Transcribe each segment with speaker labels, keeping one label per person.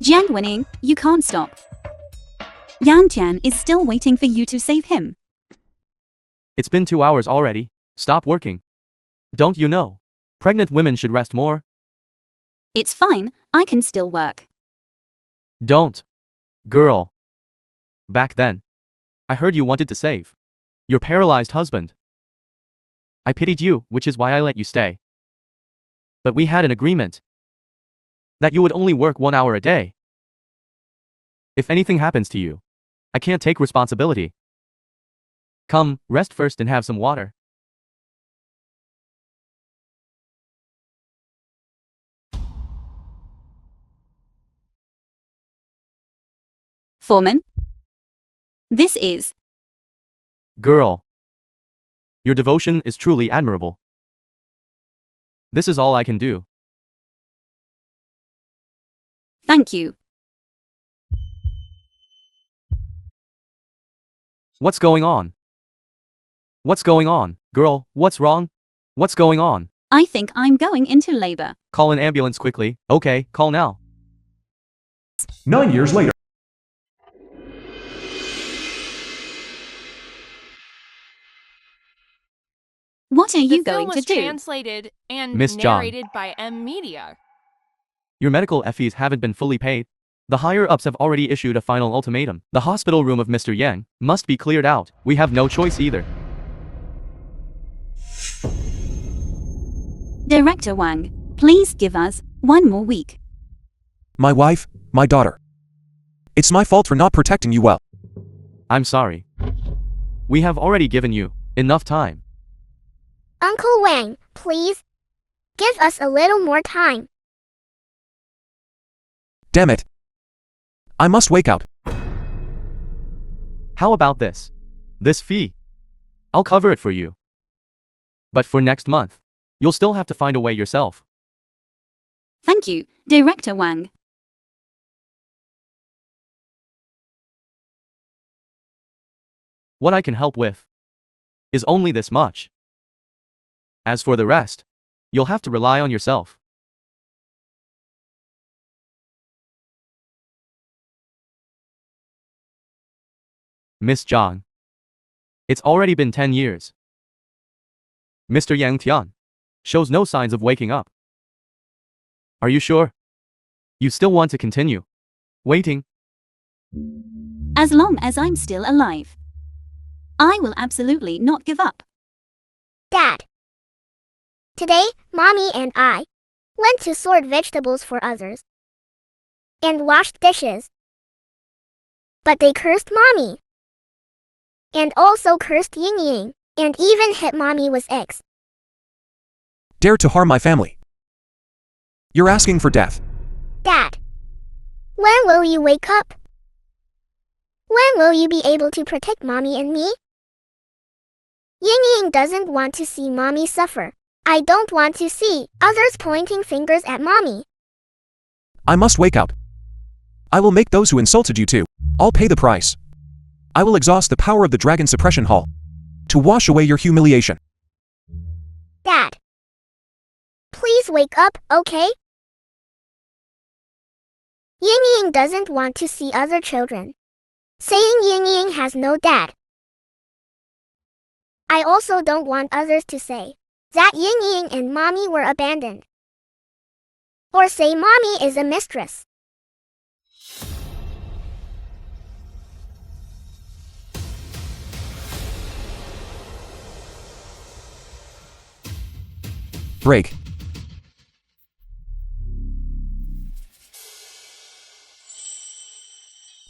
Speaker 1: Jang winning, you can't stop. Yang Tian is still waiting for you to save him.
Speaker 2: It's been 2 hours already. Stop working. Don't you know? Pregnant women should rest more.
Speaker 1: It's fine, I can still work.
Speaker 2: Don't. Girl. Back then, I heard you wanted to save your paralyzed husband. I pitied you, which is why I let you stay. But we had an agreement that you would only work 1 hour a day. If anything happens to you, I can't take responsibility. Come, rest first and have some water.
Speaker 1: Foreman? This is.
Speaker 2: Girl. Your devotion is truly admirable. This is all I can do.
Speaker 1: Thank you.
Speaker 2: What's going on? What's going on, girl? What's wrong? What's going on?
Speaker 1: I think I'm going into labor.
Speaker 2: Call an ambulance quickly. Okay, call now.
Speaker 3: 9 years later.
Speaker 1: What are you
Speaker 4: The film
Speaker 1: going to
Speaker 4: was
Speaker 1: do?
Speaker 4: translated and
Speaker 2: Miss Jang.
Speaker 4: narrated by M Media.
Speaker 2: Your medical fees haven't been fully paid. The higher-ups have already issued a final ultimatum. The hospital room of Mr. Yang must be cleared out. We have no choice either.
Speaker 1: Director Wang, please give us 1 more week.
Speaker 3: My wife, my daughter. It's my fault for not protecting you well.
Speaker 2: I'm sorry. We have already given you enough time.
Speaker 5: Uncle Wang, please. Give us a little more time.
Speaker 3: Damn it. I must wake out.
Speaker 2: How about this? This fee. I'll cover it for you. But for next month, you'll still have to find a way yourself.
Speaker 1: Thank you, Director Wang.
Speaker 2: What I can help with is only this much. As for the rest, you'll have to rely on yourself. Miss Jang. It's already been 10 years. Mr. Yang Tian shows no signs of waking up. Are you sure? You still want to continue waiting?
Speaker 1: As long as I'm still alive, I will absolutely not give up.
Speaker 5: Dad. Today, Mommy and I went to sort vegetables for others and washed dishes. But they cursed Mommy. And also cursed Ying Ying, and even hit Mommy with eggs.
Speaker 3: Dare to harm my family. You're asking for death.
Speaker 5: Dad. When will you wake up? When will you be able to protect Mommy and me? Ying Ying doesn't want to see Mommy suffer. I don't want to see others pointing fingers at Mommy.
Speaker 3: I must wake out. I will make those who insulted you too. I'll pay the price. I will exhaust the power of the Dragon Suppression Hall to wash away your humiliation.
Speaker 5: Dad. Please wake up, okay? Ying Ying doesn't want to see other children saying Ying Ying has no dad. I also don't want others to say that Ying Ying and Mommy were abandoned. Or say Mommy is a mistress.
Speaker 3: Break.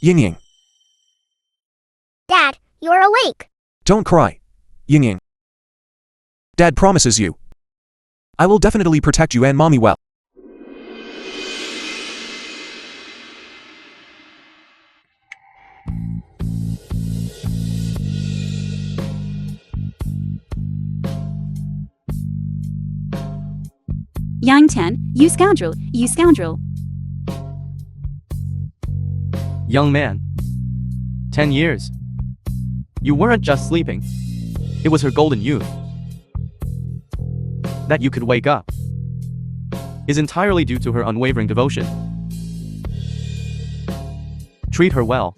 Speaker 3: Ying Ying.
Speaker 5: Dad, you're awake.
Speaker 3: Don't cry. Ying Ying. Dad promises you. I will definitely protect you and Mommy well.
Speaker 1: Yang Tian, you scoundrel, you scoundrel.
Speaker 2: Young man. 10 years. You weren't just sleeping. It was her golden youth. That you could wake up is entirely due to her unwavering devotion. Treat her well.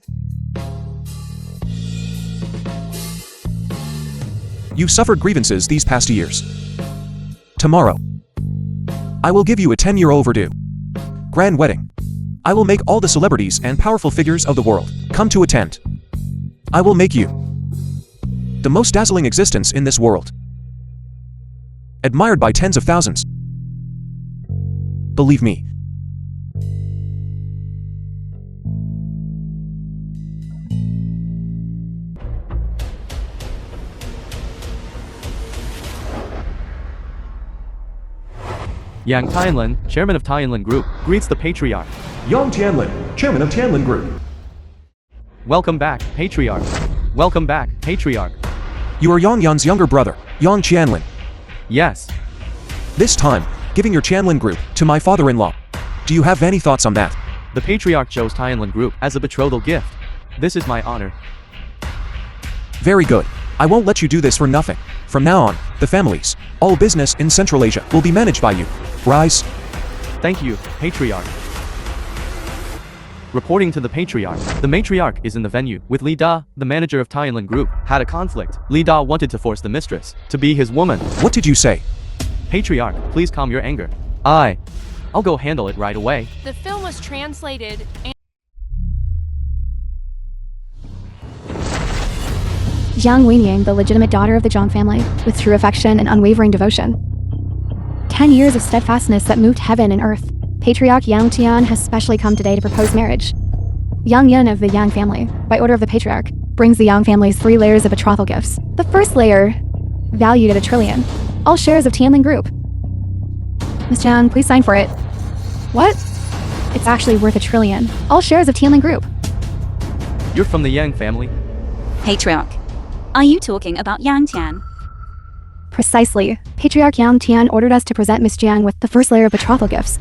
Speaker 3: You've suffered grievances these past years. Tomorrow, I will give you a 10-year overdue grand wedding. I will make all the celebrities and powerful figures of the world come to attend. I will make you the most dazzling existence in this world, admired by tens of thousands. Believe me.
Speaker 2: Yang Tianlin, chairman of Tianlin Group, greets the Patriarch.
Speaker 3: Yang Tianlin, chairman of Tianlin Group.
Speaker 2: Welcome back, Patriarch. Welcome back, Patriarch.
Speaker 3: You are Yang Yan's younger brother, Yang Tianlin.
Speaker 2: Yes.
Speaker 3: This time, giving your Tianlin Group to my father-in-law. Do you have any thoughts on that?
Speaker 2: The Patriarch chose Tianlin Group as a betrothal gift. This is my honor.
Speaker 3: Very good. I won't let you do this for nothing. From now on, the families, all business in Central Asia will be managed by you. Rise.
Speaker 2: Thank you, Patriarch. Reporting to the Patriarch. The matriarch is in the venue with Li Da, the manager of Tianlin Group, had a conflict. Li Da wanted to force the mistress to be his woman.
Speaker 3: What did you say?
Speaker 2: Patriarch, please calm your anger. I'll go handle it right away.
Speaker 4: The film was translated and
Speaker 6: Jiang Wenying, the legitimate daughter of the Zhang family, with true affection and unwavering devotion. 10 years of steadfastness that moved heaven and earth. Patriarch Yang Tian has specially come today to propose marriage. Yang Yan of the Yang family, by order of the Patriarch, brings the Yang family's 3 layers of betrothal gifts. The first layer, valued at $1 trillion, all shares of Tianlin Group. Miss Zhang, please sign for it. What? It's actually worth $1 trillion, all shares of Tianlin Group.
Speaker 2: You're from the Yang family?
Speaker 1: Patriarch. Are you talking about Yang Tian?
Speaker 6: Precisely. Patriarch Yang Tian ordered us to present Miss Jiang with the first layer of betrothal gifts.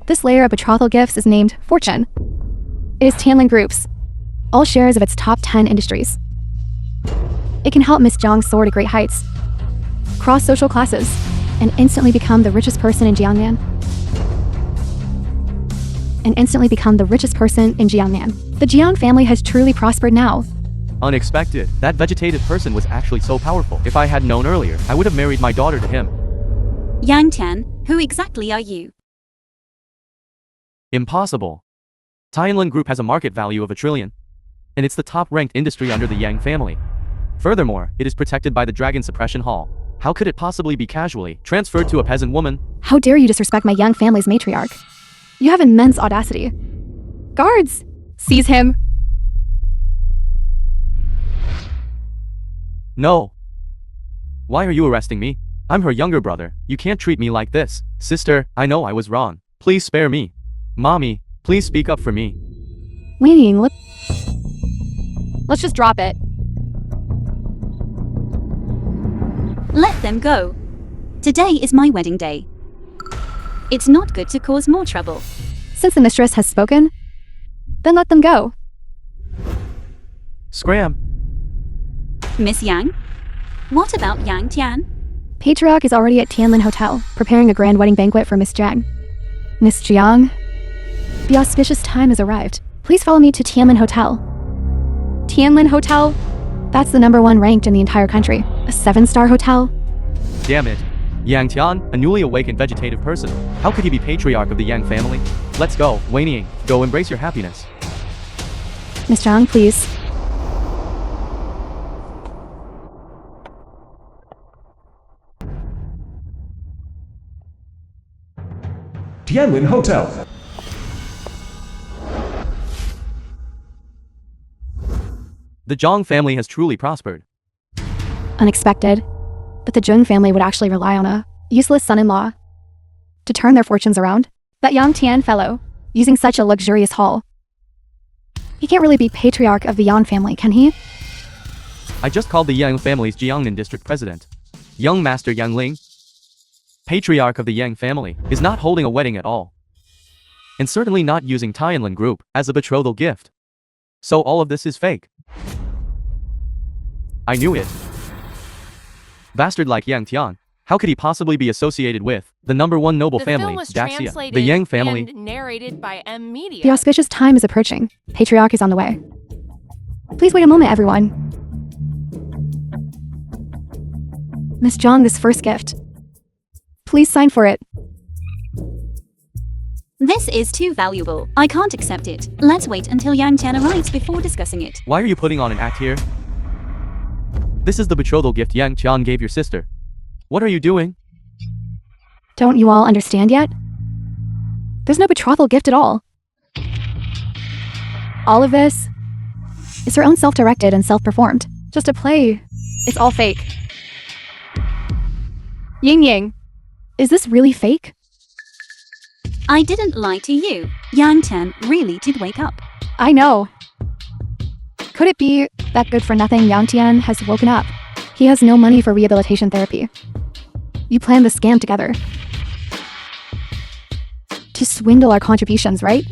Speaker 6: This layer of betrothal gifts is named Fortune. It is Tianlin Group's, all shares of its top 10 industries. It can help Miss Jiang soar to great heights, cross social classes, and instantly become the richest person in Jiangnan. The Jiang family has truly prospered now.
Speaker 2: Unexpected. That vegetative person was actually so powerful. If I had known earlier, I would have married my daughter to him.
Speaker 1: Yang Tian, who exactly are you?
Speaker 2: Impossible. Tianlin Group has a market value of $1 trillion, and it's the top-ranked industry under the Yang family. Furthermore, it is protected by the Dragon Suppression Hall. How could it possibly be casually transferred to a peasant woman?
Speaker 6: How dare you disrespect my Yang family's matriarch? You have immense audacity. Guards! Seize him!
Speaker 2: No. Why are you arresting me? I'm her younger brother. You can't treat me like this. Sister, I know I was wrong. Please spare me. Mommy, please speak up for me.
Speaker 6: Wenying, let's just drop it.
Speaker 1: Let them go. Today is my wedding day. It's not good to cause more trouble.
Speaker 6: Since the mistress has spoken, then let them go.
Speaker 2: Scram.
Speaker 1: Miss Yang? What about Yang Tian?
Speaker 6: Patriarch is already at Tianlin Hotel, preparing a grand wedding banquet for Miss Jang. Miss Jiang, the auspicious time has arrived. Please follow me to Tianlin Hotel. Tianlin Hotel? That's the #1 ranked in the entire country. A 7-star hotel?
Speaker 2: Damn it. Yang Tian, a newly awakened vegetative person. How could he be patriarch of the Yang family? Let's go, Wenying. Go embrace your happiness.
Speaker 6: Miss Zhang, please.
Speaker 3: Tianlin Hotel.
Speaker 2: The Zhang family has truly prospered.
Speaker 6: Unexpected, but the Jung family would actually rely on a useless son-in-law to turn their fortunes around. That Yang Tian fellow, using such a luxurious hall. He can't really be patriarch of the Yang family, can he?
Speaker 2: I just called the Yang family's Jiangnan district president. Young Master Yang Ling, patriarch of the Yang family, is not holding a wedding at all. And certainly not using Tianlin Group as a betrothal gift. So all of this is fake. I knew it. Bastard like Yang Tian. How could he possibly be associated with the #1 noble
Speaker 4: The
Speaker 2: family,
Speaker 4: film was
Speaker 2: Daxia?
Speaker 4: translated
Speaker 2: The Yang family.
Speaker 4: and narrated by M Media.
Speaker 6: The auspicious time is approaching. Patriarch is on the way. Please wait a moment, everyone. Miss Jang, this first gift. Please sign for it.
Speaker 1: This is too valuable. I can't accept it. Let's wait until Yang Tian arrives before discussing it.
Speaker 2: Why are you putting on an act here? This is the betrothal gift Yang Tian gave your sister. What are you doing?
Speaker 6: Don't you all understand yet? There's no betrothal gift at all. All of this is her own self-directed and self-performed. Just a play. It's all fake. Ying Yang, is this really fake?
Speaker 1: I didn't lie to you. Yang Tian really did wake up.
Speaker 6: I know. Could it be that good-for-nothing Yang Tian has woken up? He has no money for rehabilitation therapy. You planned the scam together. To swindle our contributions, right?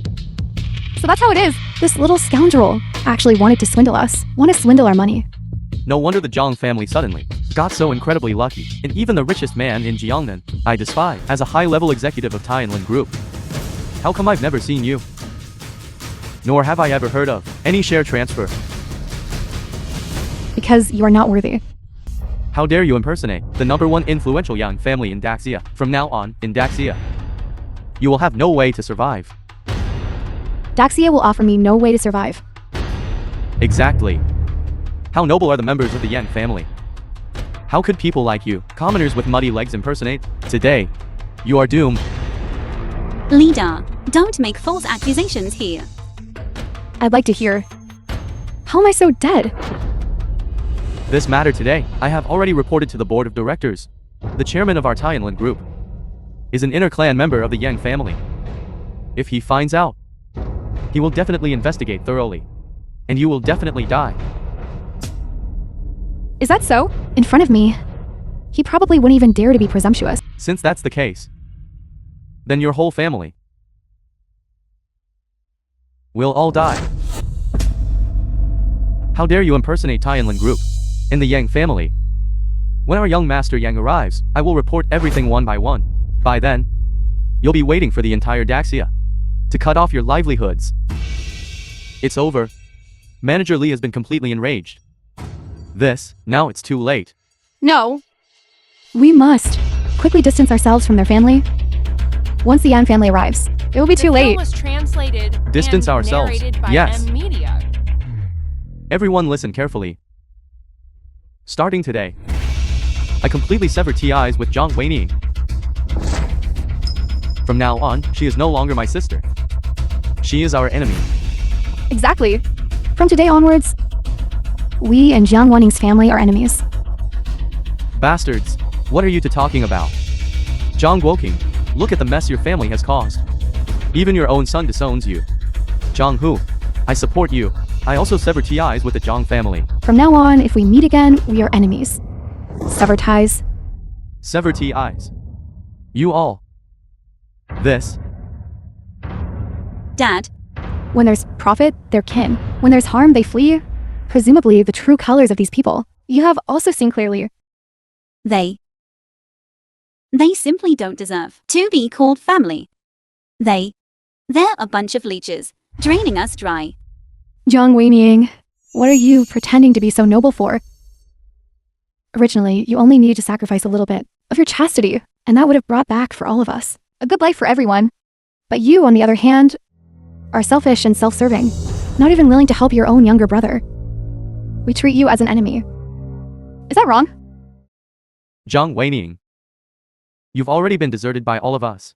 Speaker 6: So that's how it is. This little scoundrel actually wanted to swindle us. Want to swindle our money.
Speaker 2: No wonder the Zhang family suddenly got so incredibly lucky. And even the richest man in Jiangnan, I despise, as a high-level executive of Tianlin Group. How come I've never seen you? Nor have I ever heard of any share transfer.
Speaker 6: Because you are not worthy.
Speaker 2: How dare you impersonate the #1 influential Yang family in Daxia? From now on, in Daxia, you will have no way to survive.
Speaker 6: Daxia will offer me no way to survive.
Speaker 2: Exactly. How noble are the members of the Yang family? How could people like you, commoners with muddy legs, impersonate? Today, you are doomed.
Speaker 1: Leader, don't make false accusations here.
Speaker 6: I'd like to hear. How am I so dead?
Speaker 2: This matter today, I have already reported to the board of directors. The chairman of our Tianlin Group is an inner clan member of the Yang family. If he finds out, he will definitely investigate thoroughly. And you will definitely die.
Speaker 6: Is that so? In front of me. He probably wouldn't even dare to be presumptuous.
Speaker 2: Since that's the case, then your whole family will all die. How dare you impersonate Tianlin Group in the Yang family? When our young master Yang arrives, I will report everything one by one. By then, you'll be waiting for the entire Daxia to cut off your livelihoods. It's over. Manager Li has been completely enraged. Now it's too late.
Speaker 6: No. We must quickly distance ourselves from their family. Once the Yan family arrives, it will be too
Speaker 4: The film
Speaker 6: late.
Speaker 4: was translated
Speaker 2: Distance
Speaker 4: and
Speaker 2: ourselves.
Speaker 4: narrated by
Speaker 2: Yes.
Speaker 4: M Media.
Speaker 2: Everyone listen carefully. Starting today, I completely sever ties with Zhang Weiniing. From now on, she is no longer my sister. She is our enemy.
Speaker 6: Exactly. From today onwards, we and Jiang Waning's family are enemies.
Speaker 2: Bastards, what are you two talking about? Zhang Guoqing, look at the mess your family has caused. Even your own son disowns you. Zhang Hu, I support you. I also sever ties with the Zhang family.
Speaker 6: From now on, if we meet again, we are enemies. Sever ties.
Speaker 2: Sever ties. You all. This.
Speaker 1: Dad,
Speaker 6: When there's profit, they're kin. When there's harm, they flee. Presumably, the true colors of these people. You have also seen clearly.
Speaker 1: they simply don't deserve to be called family. They're a bunch of leeches, draining us dry.
Speaker 6: Jiang Weiniing, what are you pretending to be so noble for? Originally, you only needed to sacrifice a little bit of your chastity, and that would have brought back for all of us a good life for everyone. But you, on the other hand, are selfish and self-serving, not even willing to help your own younger brother. We treat you as an enemy. Is that wrong?
Speaker 2: Zhang Weiniing. You've already been deserted by all of us.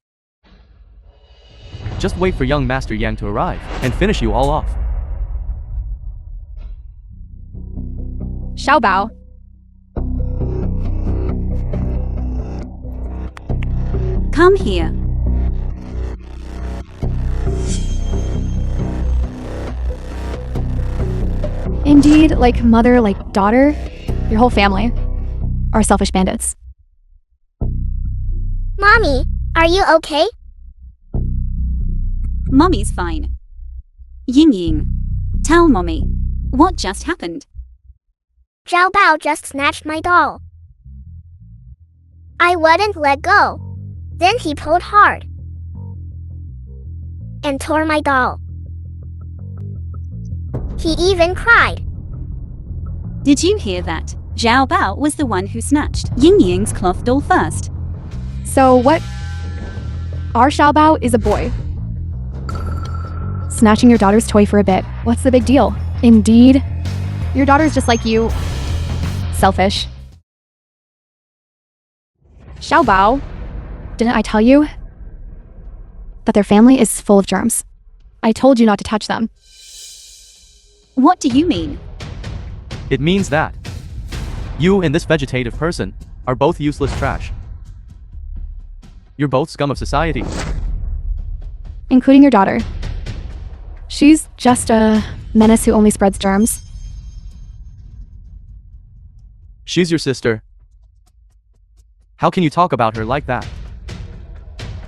Speaker 2: Just wait for young Master Yang to arrive and finish you all off.
Speaker 6: Xiaobao.
Speaker 1: Come here.
Speaker 6: Indeed, like mother, like daughter, your whole family are selfish bandits.
Speaker 5: Mommy, are you okay?
Speaker 1: Mommy's fine. Ying Ying, tell Mommy, what just happened?
Speaker 5: Zhao Bao just snatched my doll. I wouldn't let go. Then he pulled hard and tore my doll. He even cried.
Speaker 1: Did you hear that? Zhao Bao was the one who snatched Ying Ying's cloth doll first.
Speaker 6: So what? Our Xiaobao is a boy. Snatching your daughter's toy for a bit. What's the big deal? Indeed. Your daughter's just like you. Selfish. Xiaobao, didn't I tell you that their family is full of germs? I told you not to touch them.
Speaker 1: What do you mean?
Speaker 2: It means that you and this vegetative person are both useless trash. You're both scum of society.
Speaker 6: Including your daughter. She's just a menace who only spreads germs.
Speaker 2: She's your sister. How can you talk about her like that?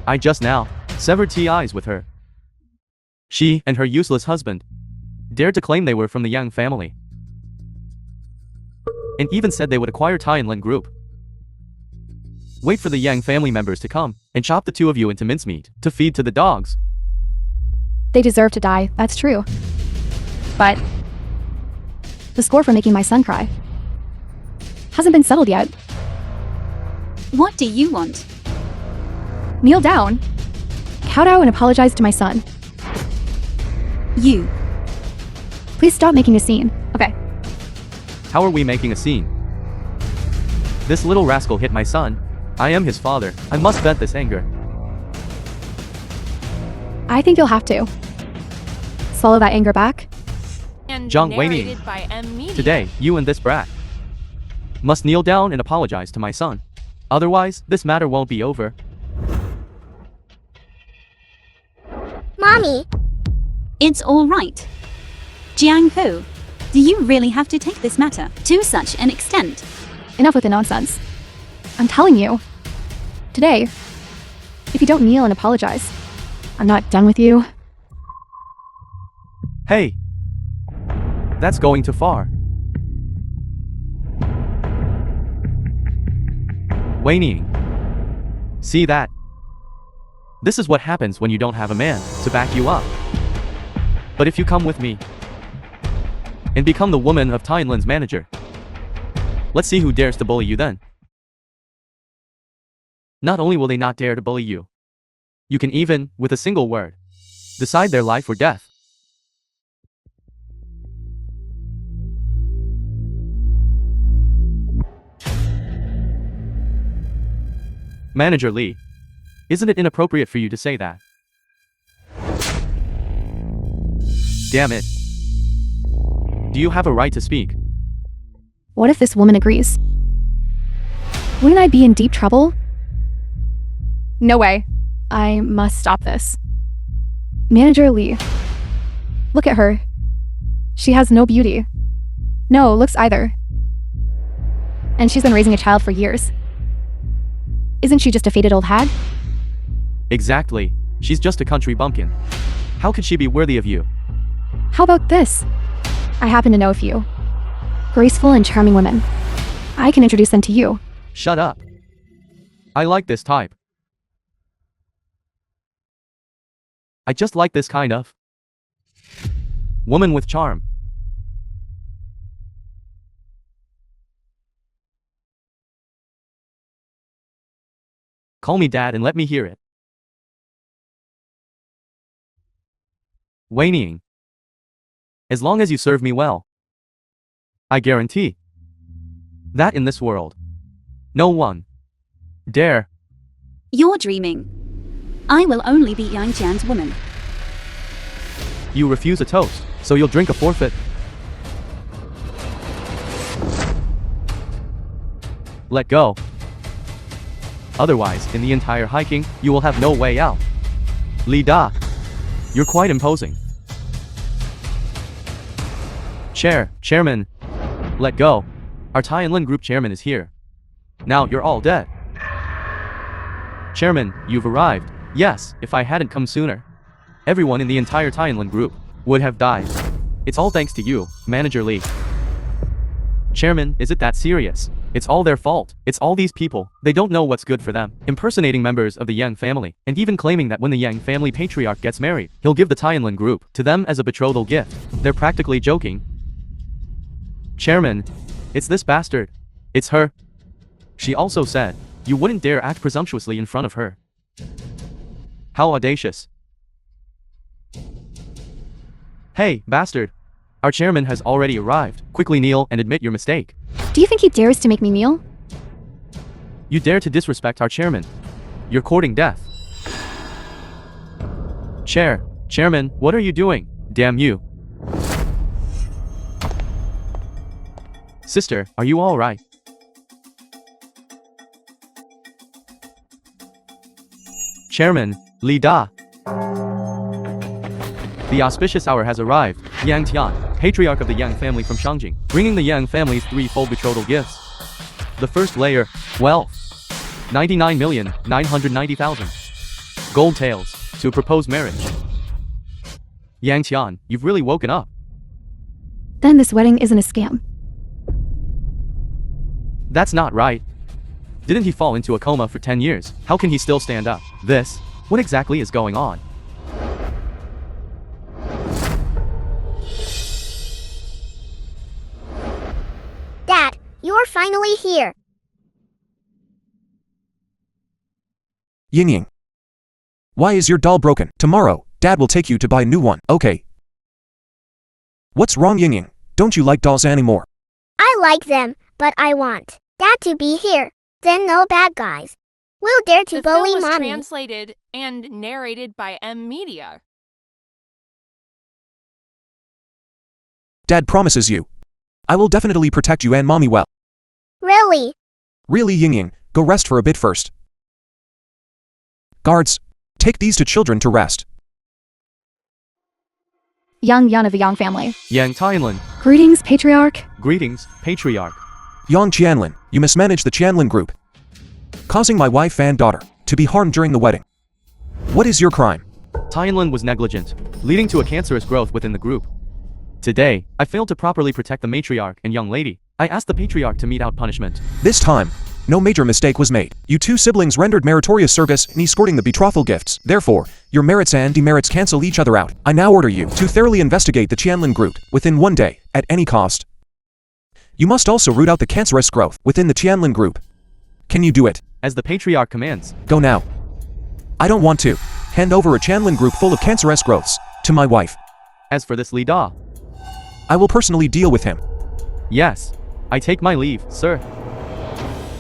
Speaker 2: I just now severed ties with her. She and her useless husband dared to claim they were from the Yang family, and even said they would acquire Tianlin Group. Wait for the Yang family members to come and chop the two of you into mincemeat to feed to the dogs.
Speaker 6: They deserve to die, that's true. But the score for making my son cry hasn't been settled yet.
Speaker 1: What do you want?
Speaker 6: Kneel down, kowtow and apologize to my son.
Speaker 1: You.
Speaker 6: Please stop making a scene. Okay.
Speaker 2: How are we making a scene? This little rascal hit my son. I am his father. I must vent this anger.
Speaker 6: I think you'll have to. Swallow that anger back.
Speaker 4: And
Speaker 2: Jang
Speaker 4: narrated by M Media.
Speaker 2: Today, you and this brat must kneel down and apologize to my son. Otherwise, this matter won't be over.
Speaker 5: Mommy,
Speaker 1: It's all right. Jiang Hu, do you really have to take this matter to such an extent?
Speaker 6: Enough with the nonsense. I'm telling you. Today, if you don't kneel and apologize, I'm not done with you.
Speaker 2: Hey! That's going too far. Waiting. See that? This is what happens when you don't have a man to back you up. But if you come with me and become the woman of Tianlin's manager, let's see who dares to bully you then. Not only will they not dare to bully you, you can even, with a single word, decide their life or death. Manager Lee, isn't it inappropriate for you to say that? Damn it. Do you have a right to speak?
Speaker 6: What if this woman agrees? Wouldn't I be in deep trouble? No way. I must stop this. Manager Lee. Look at her. She has no beauty. No looks either. And she's been raising a child for years. Isn't she just a faded old hag?
Speaker 2: Exactly. She's just a country bumpkin. How could she be worthy of you?
Speaker 6: How about this? I happen to know a few graceful and charming women. I can introduce them to you.
Speaker 2: Shut up. I like this type. I just like this kind of woman with charm. Call me dad and let me hear it. Waiting. As long as you serve me well, I guarantee that in this world, no one dare.
Speaker 1: You're dreaming. I will only be Yang Jian's woman.
Speaker 2: You refuse a toast, so you'll drink a forfeit. Let go. Otherwise, in the entire hiking, you will have no way out. Li Da, you're quite imposing. Chairman, let go. Our Tianlin Group chairman is here. Now you're all dead. Chairman, you've arrived. Yes, if I hadn't come sooner, everyone in the entire Tianlin Group would have died. It's all thanks to you, Manager Lee. Chairman, is it that serious? It's all their fault. It's all these people. They don't know what's good for them. Impersonating members of the Yang family, and even claiming that when the Yang family patriarch gets married, he'll give the Tianlin group to them as a betrothal gift. They're practically joking. Chairman, it's this bastard. It's her. She also said, you wouldn't dare act presumptuously in front of her. How audacious. Hey, bastard. Our chairman has already arrived. Quickly kneel and admit your mistake.
Speaker 6: Do you think he dares to make me kneel?
Speaker 2: You dare to disrespect our chairman. You're courting death. Chairman, what are you doing? Damn you. Sister, are you all right? Chairman, Li Da. The auspicious hour has arrived. Yang Tian, patriarch of the Yang family from Shangjing, bringing the Yang family's threefold betrothal gifts. The first layer, wealth, 99,990,000 gold tails to propose marriage. Yang Tian, you've really woken up.
Speaker 6: Then this wedding isn't a scam.
Speaker 2: That's not right. Didn't he fall into a coma for 10 years? How can he still stand up? What exactly is going on?
Speaker 5: Dad, you're finally here.
Speaker 3: Ying. Why is your doll broken? Tomorrow, Dad will take you to buy a new one, okay? What's wrong, Ying? Don't you like dolls anymore?
Speaker 5: I like them, but I want Dad to be here. Then no bad guys will dare to
Speaker 4: The
Speaker 5: bully
Speaker 4: film was
Speaker 5: Mommy.
Speaker 4: translated and narrated by Media.
Speaker 3: Dad promises you. I will definitely protect you and Mommy well.
Speaker 5: Really?
Speaker 3: Really, Ying, go rest for a bit first. Guards, take these two children to rest.
Speaker 6: Yang Yan of the Yang family.
Speaker 2: Yang Tianlin.
Speaker 6: Greetings, Patriarch.
Speaker 2: Greetings, Patriarch.
Speaker 3: Yang Qianlin, you mismanaged the Qianlin group, causing my wife and daughter to be harmed during the wedding. What is your crime?
Speaker 2: Tianlin was negligent, leading to a cancerous growth within the group. Today, I failed to properly protect the matriarch and young lady. I asked the patriarch to mete out punishment.
Speaker 3: This time, no major mistake was made. You two siblings rendered meritorious service in escorting the betrothal gifts. Therefore, your merits and demerits cancel each other out. I now order you to thoroughly investigate the Qianlin group within 1 day, at any cost. You must also root out the cancerous growth within the Qianlin group. Can you do it?
Speaker 2: As the patriarch commands.
Speaker 3: Go now. I don't want to hand over a Qianlin group full of cancerous growths to my wife.
Speaker 2: As for this Li Da.
Speaker 3: I will personally deal with him.
Speaker 2: Yes. I take my leave, sir.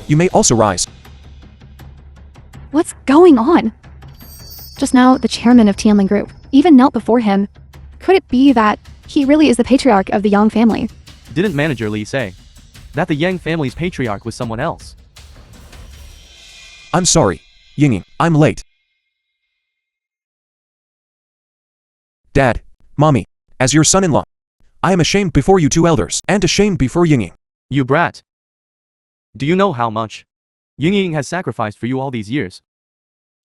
Speaker 3: You may also rise.
Speaker 6: What's going on? Just now, the chairman of Tianlin Group even knelt before him. Could it be that he really is the patriarch of the Yang family?
Speaker 2: Didn't manager Li say that the Yang family's patriarch was someone else?
Speaker 3: I'm sorry, Ying, I'm late. Dad, Mommy, as your son-in-law, I am ashamed before you two elders, and ashamed before Ying.
Speaker 2: You brat. Do you know how much Ying has sacrificed for you all these years?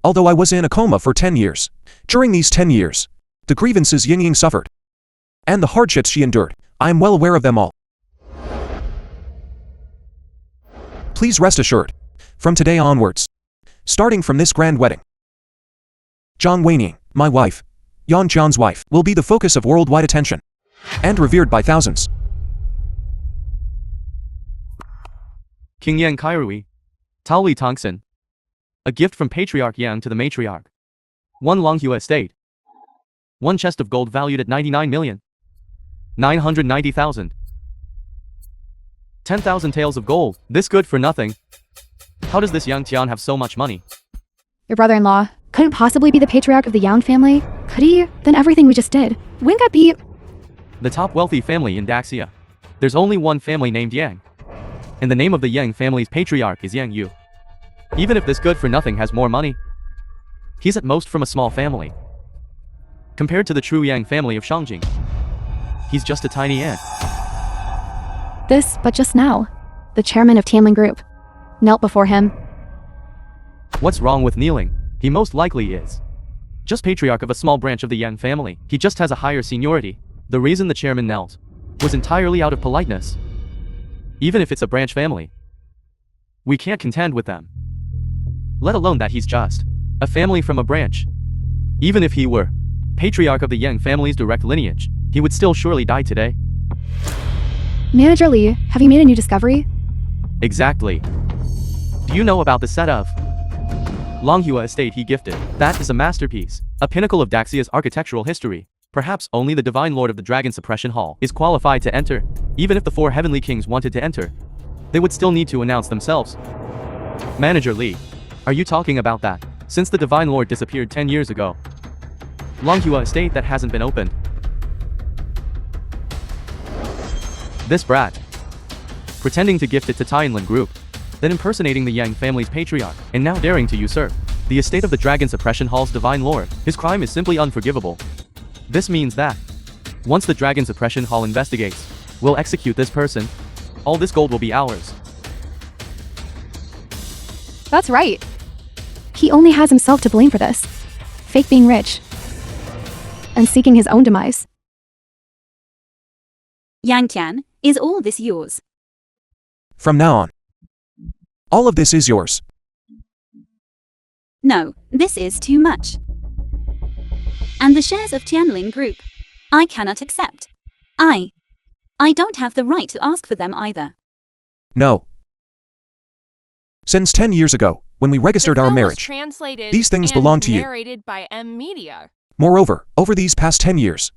Speaker 3: Although I was in a coma for 10 years, during these 10 years, the grievances Ying suffered, and the hardships she endured, I am well aware of them all. Please rest assured, from today onwards, starting from this grand wedding, Zhang Weiying, my wife, Yan Jian's wife, will be the focus of worldwide attention, and revered by thousands.
Speaker 2: King Yang Kairui, Taoli Tongson. A gift from Patriarch Yang to the matriarch. 1 Longhua estate. 1 chest of gold valued at 99,990,000. 10,000 taels of gold. This good for nothing. How does this Yang Tian have so much money?
Speaker 6: Your brother-in-law couldn't possibly be the patriarch of the Yang family? Could he? Then everything we just did. Wouldn't that be...
Speaker 2: The top wealthy family in Daxia. There's only one family named Yang. And the name of the Yang family's patriarch is Yang Yu. Even if this good for nothing has more money, he's at most from a small family. Compared to the true Yang family of Shangjing, he's just a tiny ant.
Speaker 6: But just now, the chairman of Tianlin Group knelt before him.
Speaker 2: What's wrong with kneeling? He most likely is just patriarch of a small branch of the Yang family. He just has a higher seniority. The reason the chairman knelt was entirely out of politeness. even if it's a branch family. We can't contend with them. Let alone that he's just a family from a branch. Even if he were Patriarch of the Yang family's direct lineage, he would still surely die today.
Speaker 6: Manager Lee, have you made a new discovery?
Speaker 2: Exactly. Do you know about the set of Longhua estate he gifted? That is a masterpiece, a pinnacle of Daxia's architectural history. Perhaps only the Divine Lord of the Dragon Suppression Hall is qualified to enter. Even if the 4 heavenly kings wanted to enter, they would still need to announce themselves. Manager Lee, are you talking about that? Since the Divine Lord disappeared 10 years ago, Longhua estate that hasn't been opened. This brat, pretending to gift it to Tianlin Group, then impersonating the Yang family's patriarch, and now daring to usurp the estate of the Dragon Suppression Hall's Divine Lord. His crime is simply unforgivable. This means that once the Dragon Suppression Hall investigates, we'll execute this person. All this gold will be ours.
Speaker 6: That's right. He only has himself to blame for this. Fake being rich. And seeking his own demise.
Speaker 1: Yang Tian, is all this yours?
Speaker 3: From now on, all of this is yours.
Speaker 1: No, this is too much. And the shares of Tianlin Group, I cannot accept. I don't have the right to ask for them either.
Speaker 3: No. Since 10 years ago, when we registered
Speaker 4: The
Speaker 3: our
Speaker 4: film was
Speaker 3: marriage,
Speaker 4: translated
Speaker 3: these things
Speaker 4: and
Speaker 3: belong to you.
Speaker 4: Narrated by M Media.
Speaker 3: Moreover, over these past 10 years,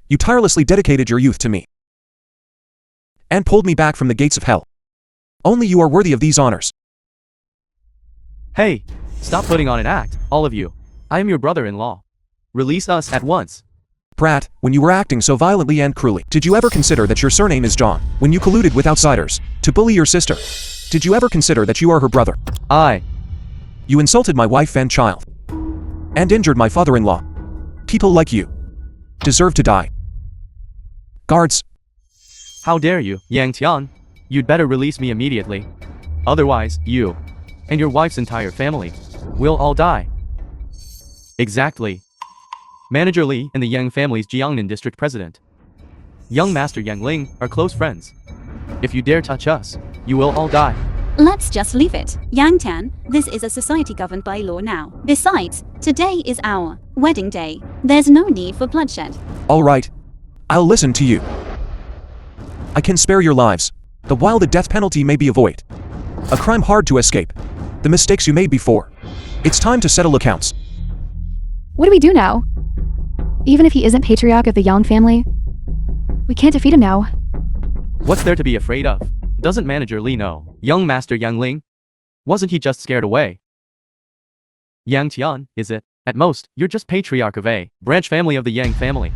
Speaker 3: you tirelessly dedicated your youth to me and pulled me back from the gates of hell. Only you are worthy of these honors.
Speaker 2: Hey, stop putting on an act, all of you. I am your brother-in-law. Release us at once.
Speaker 3: Brat, when you were acting so violently and cruelly, did you ever consider that your surname is Jang? When you colluded with outsiders to bully your sister, did you ever consider that you are her brother? You insulted my wife and child and injured my father-in-law. People like you deserve to die. Guards,
Speaker 2: How dare you, Yang Tian? You'd better release me immediately. Otherwise, you and your wife's entire family will all die. Exactly. Manager Lee and the Yang family's Jiangnan district president, young master Yang Ling, are close friends. If you dare touch us, you will all die.
Speaker 1: Let's just leave it. Yang Tian, this is a society governed by law now. Besides, today is our wedding day. There's no need for bloodshed.
Speaker 3: all right. I'll listen to you. I can spare your lives, while the death penalty may be avoided. A crime hard to escape. The mistakes you made before. It's time to settle accounts.
Speaker 6: What do we do now? Even if he isn't Patriarch of the Yang family, we can't defeat him now.
Speaker 2: What's there to be afraid of? Doesn't Manager Lee know? Young Master Yang Ling? Wasn't he just scared away? Yang Tian, is it? At most, you're just Patriarch of a branch family of the Yang family.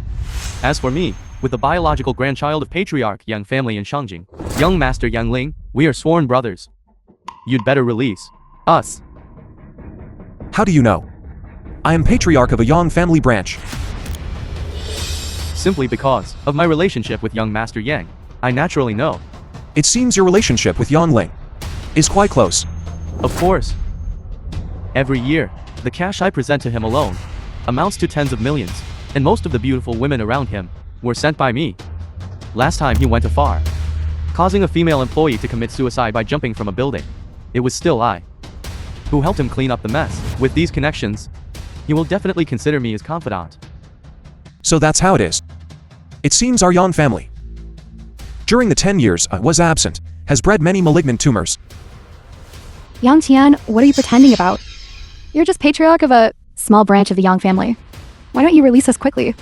Speaker 2: As for me, with the biological grandchild of Patriarch Yang family in Shangjing, young Master Yang Ling, we are sworn brothers. You'd better release us.
Speaker 3: How do you know? I am Patriarch of a Yang family branch.
Speaker 2: Simply because of my relationship with young Master Yang, I naturally know.
Speaker 3: It seems your relationship with Yang Ling is quite close.
Speaker 2: Of course. Every year, the cash I present to him alone amounts to tens of millions, and most of the beautiful women around him were sent by me. Last time he went afar, causing a female employee to commit suicide by jumping from a building. It was still I who helped him clean up the mess. With these connections, he will definitely consider me his confidant.
Speaker 3: So that's how it is. It seems our Yang family, during the 10 years I was absent, has bred many malignant tumors.
Speaker 6: Yang Tian, what are you pretending about? You're just Patriarch of a small branch of the Yang family. Why don't you release us quickly?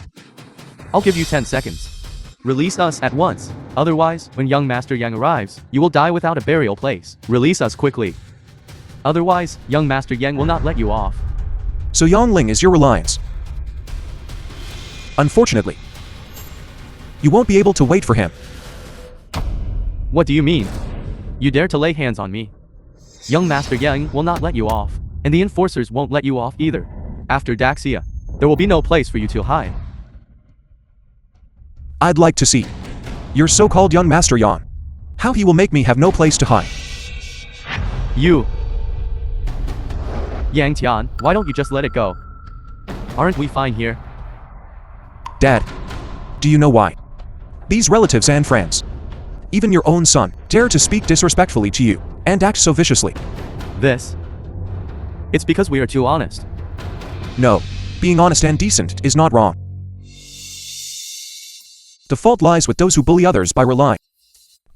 Speaker 2: I'll give you 10 seconds. Release us at once. Otherwise, when young Master Yang arrives, you will die without a burial place. Release us quickly. Otherwise, young Master Yang will not let you off.
Speaker 3: So Yang Ling is your reliance. Unfortunately, you won't be able to wait for him.
Speaker 2: What do you mean? You dare to lay hands on me? Young Master Yang will not let you off, and the enforcers won't let you off either. After Daxia, there will be no place for you to hide.
Speaker 3: I'd like to see your so-called young Master Yang. How he will make me have no place to hide.
Speaker 2: You! Yang Tian, why don't you just let it go? Aren't we fine here?
Speaker 3: Dad, do you know why? These relatives and friends, Even your own son dare to speak disrespectfully to you and act so viciously.
Speaker 2: It's because we are too honest.
Speaker 3: No, being honest and decent is not wrong. The fault lies with those who bully others by relying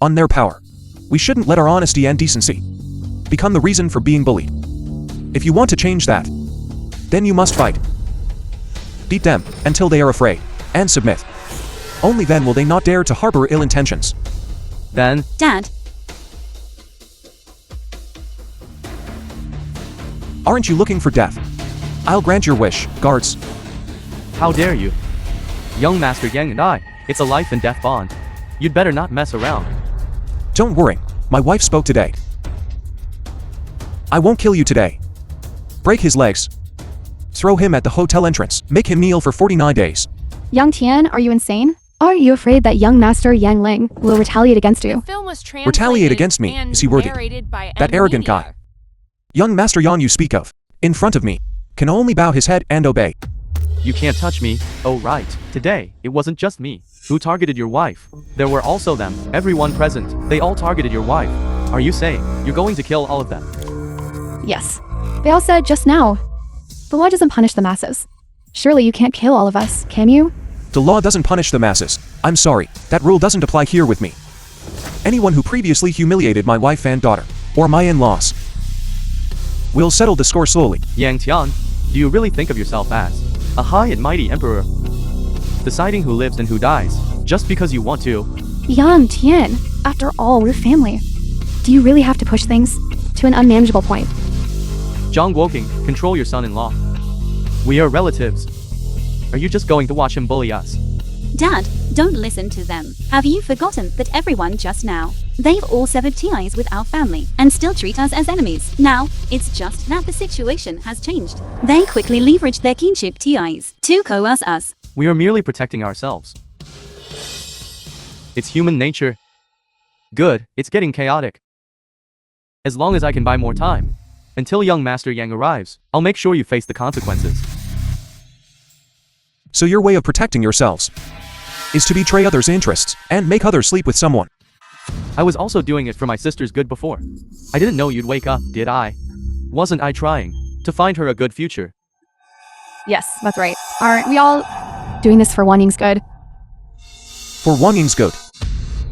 Speaker 3: on their power. We shouldn't let our honesty and decency become the reason for being bullied. If you want to change that, then you must fight. Beat them until they are afraid and submit. Only then will they not dare to harbor ill intentions.
Speaker 2: Then,
Speaker 1: Dad,
Speaker 3: Aren't you looking for death? I'll grant your wish, guards.
Speaker 2: how dare you? Young Master Yang and I, it's a life and death bond. You'd better not mess around.
Speaker 3: Don't worry, my wife spoke today. I won't kill you today. Break his legs. Throw him at the hotel entrance. Make him kneel for 49 days.
Speaker 6: Young Tian, are you insane? Are you afraid that young Master Yang Ling will retaliate against you?
Speaker 4: The film was translated
Speaker 3: Retaliate against me?
Speaker 4: and
Speaker 3: Is he worthy?
Speaker 4: narrated by
Speaker 3: That arrogant
Speaker 4: Media.
Speaker 3: guy. Young Master Yang you speak of, in front of me, can only bow his head and obey.
Speaker 2: You can't touch me. Oh right. Today, it wasn't just me who targeted your wife. There were also them, everyone present. They all targeted your wife. Are you saying you're going to kill all of them?
Speaker 6: Yes. They all said just now. The law doesn't punish the masses. Surely you can't kill all of us, can you?
Speaker 3: The law doesn't punish the masses. I'm sorry, that rule doesn't apply here with me. Anyone who previously humiliated my wife and daughter, or my in-laws, will settle the score slowly.
Speaker 2: Yang Tian, do you really think of yourself as a high and mighty emperor, deciding who lives and who dies, just because you want to?
Speaker 6: Young Tian, after all, we're family. Do you really have to push things to an unmanageable point?
Speaker 2: Zhang Woking, control your son-in-law. We are relatives. Are you just going to watch him bully us?
Speaker 1: Dad, don't listen to them. Have you forgotten that everyone just now? They've all severed ties with our family and still treat us as enemies. Now, it's just that the situation has changed. They quickly leverage their kinship ties to coerce us.
Speaker 2: We are merely protecting ourselves. It's human nature. Good, it's getting chaotic. As long as I can buy more time, until young Master Yang arrives, I'll make sure you face the consequences.
Speaker 3: So your way of protecting yourselves is to betray others' interests and make others sleep with someone.
Speaker 2: I was also doing it for my sister's good before. I didn't know you'd wake up, did I? Wasn't I trying to find her a good future?
Speaker 6: Yes, that's right. Aren't we all doing this for Wan Ying's good?
Speaker 3: For Wang Ying's good.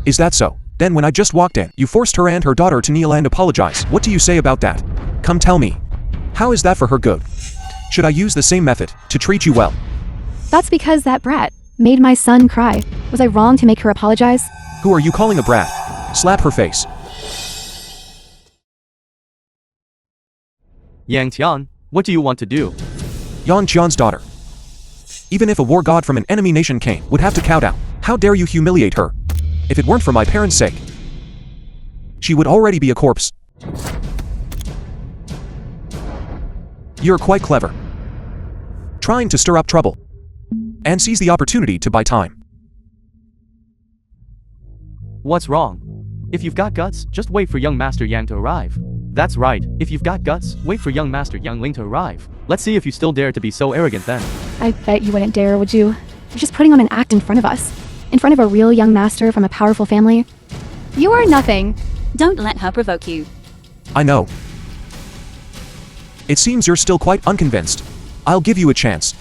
Speaker 3: Is that so? Then when I just walked in, you forced her and her daughter to kneel and apologize. What do you say about that? Come tell me. How is that for her good? Should I use the same method to treat you well?
Speaker 6: That's because that brat made my son cry. Was I wrong to make her apologize?
Speaker 3: Who are you calling a brat? Slap her face.
Speaker 2: Yang Tian, what do you want to do?
Speaker 3: Yang Qian's daughter. Even if a war god from an enemy nation came, would have to cow down. How dare you humiliate her? If it weren't for my parents' sake, she would already be a corpse. You're quite clever. Trying to stir up trouble and seize the opportunity to buy time.
Speaker 2: What's wrong? If you've got guts, just wait for young Master Yang to arrive. That's right, if you've got guts, wait for young Master Yang Ling to arrive. Let's see if you still dare to be so arrogant then.
Speaker 6: I bet you wouldn't dare, would you? You're just putting on an act in front of us. In front of a real young master from a powerful family. You are nothing.
Speaker 1: Don't let her provoke you.
Speaker 3: I know. It seems you're still quite unconvinced. I'll give you a chance.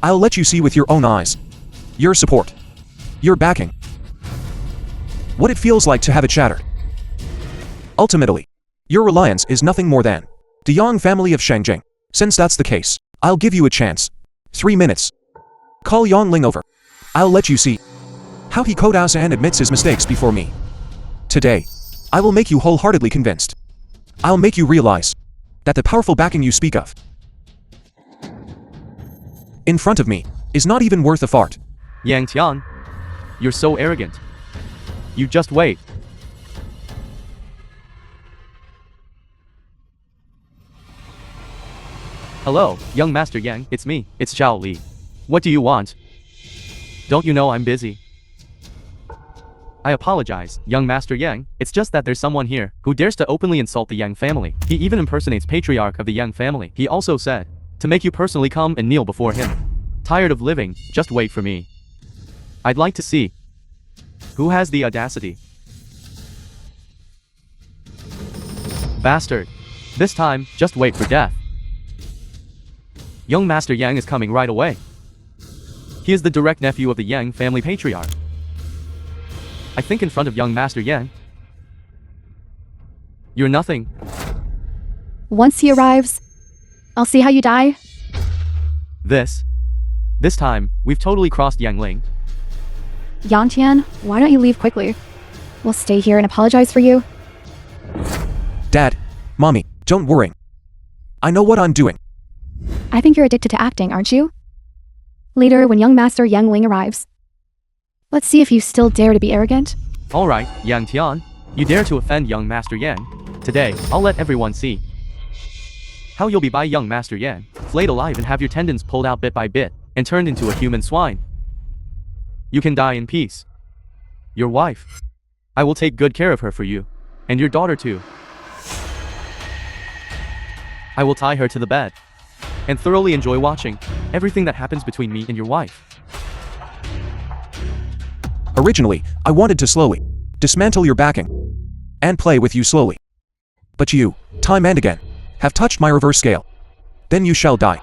Speaker 3: I'll let you see with your own eyes. Your support. Your backing. What it feels like to have it shattered. Ultimately, your reliance is nothing more than the Yang family of Shangjing. Since that's the case, I'll give you a chance. 3 minutes. Call Yang Ling over. I'll let you see how he kodas and admits his mistakes before me. Today, I will make you wholeheartedly convinced. I'll make you realize that the powerful backing you speak of in front of me is not even worth a fart.
Speaker 2: Yang Tian, you're so arrogant. You just wait. Hello, young Master Yang, it's me, it's Zhao Li. What do you want? Don't you know I'm busy? I apologize, young Master Yang, it's just that there's someone here who dares to openly insult the Yang family. He even impersonates Patriarch of the Yang family. He also said to make you personally come and kneel before him. Tired of living, just wait for me. I'd like to see who has the audacity Bastard. This time, just wait for death. Young Master Yang is coming right away. He is the direct nephew of the Yang family patriarch. I think in front of young Master Yang. You're nothing.
Speaker 6: Once he arrives, I'll see how you die.
Speaker 2: This time, we've totally crossed Yang Ling.
Speaker 6: Yang Tian, why don't you leave quickly? We'll stay here and apologize for you.
Speaker 3: Dad, Mommy, don't worry. I know what I'm doing.
Speaker 6: I think you're addicted to acting, aren't you? Later, when young Master Yang Ling arrives, let's see if you still dare to be arrogant.
Speaker 2: Alright, Yang Tian, you dare to offend young Master Yang. Today, I'll let everyone see how you'll be by young Master Yang, flayed alive and have your tendons pulled out bit by bit, and turned into a human swine. You can die in peace. Your wife. I will take good care of her for you. And your daughter too. I will tie her to the bed. And thoroughly enjoy watching everything that happens between me and your wife.
Speaker 3: Originally, I wanted to slowly dismantle your backing and play with you slowly. But you, time and again, have touched my reverse scale. Then you shall die.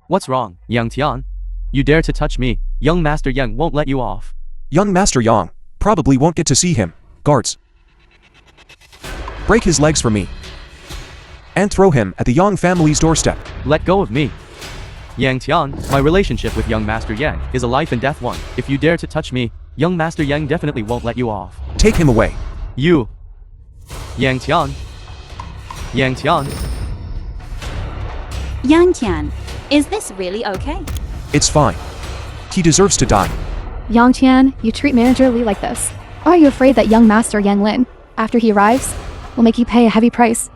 Speaker 2: What's wrong, Yang Tian? You dare to touch me, young Master Yang won't let you off.
Speaker 3: Young Master Yang probably won't get to see him. Guards, break his legs for me and throw him at the Yang family's doorstep.
Speaker 2: Let go of me. Yang Tian, my relationship with young Master Yang is a life and death one. If you dare to touch me, young Master Yang definitely won't let you off.
Speaker 3: Take him away.
Speaker 2: You. Yang Tian. Yang Tian.
Speaker 1: Yang Tian, is this really okay?
Speaker 3: It's fine. He deserves to die.
Speaker 6: Yang Tian, you treat Manager Li like this. Are you afraid that young Master Yang Lin, after he arrives, will make you pay a heavy price?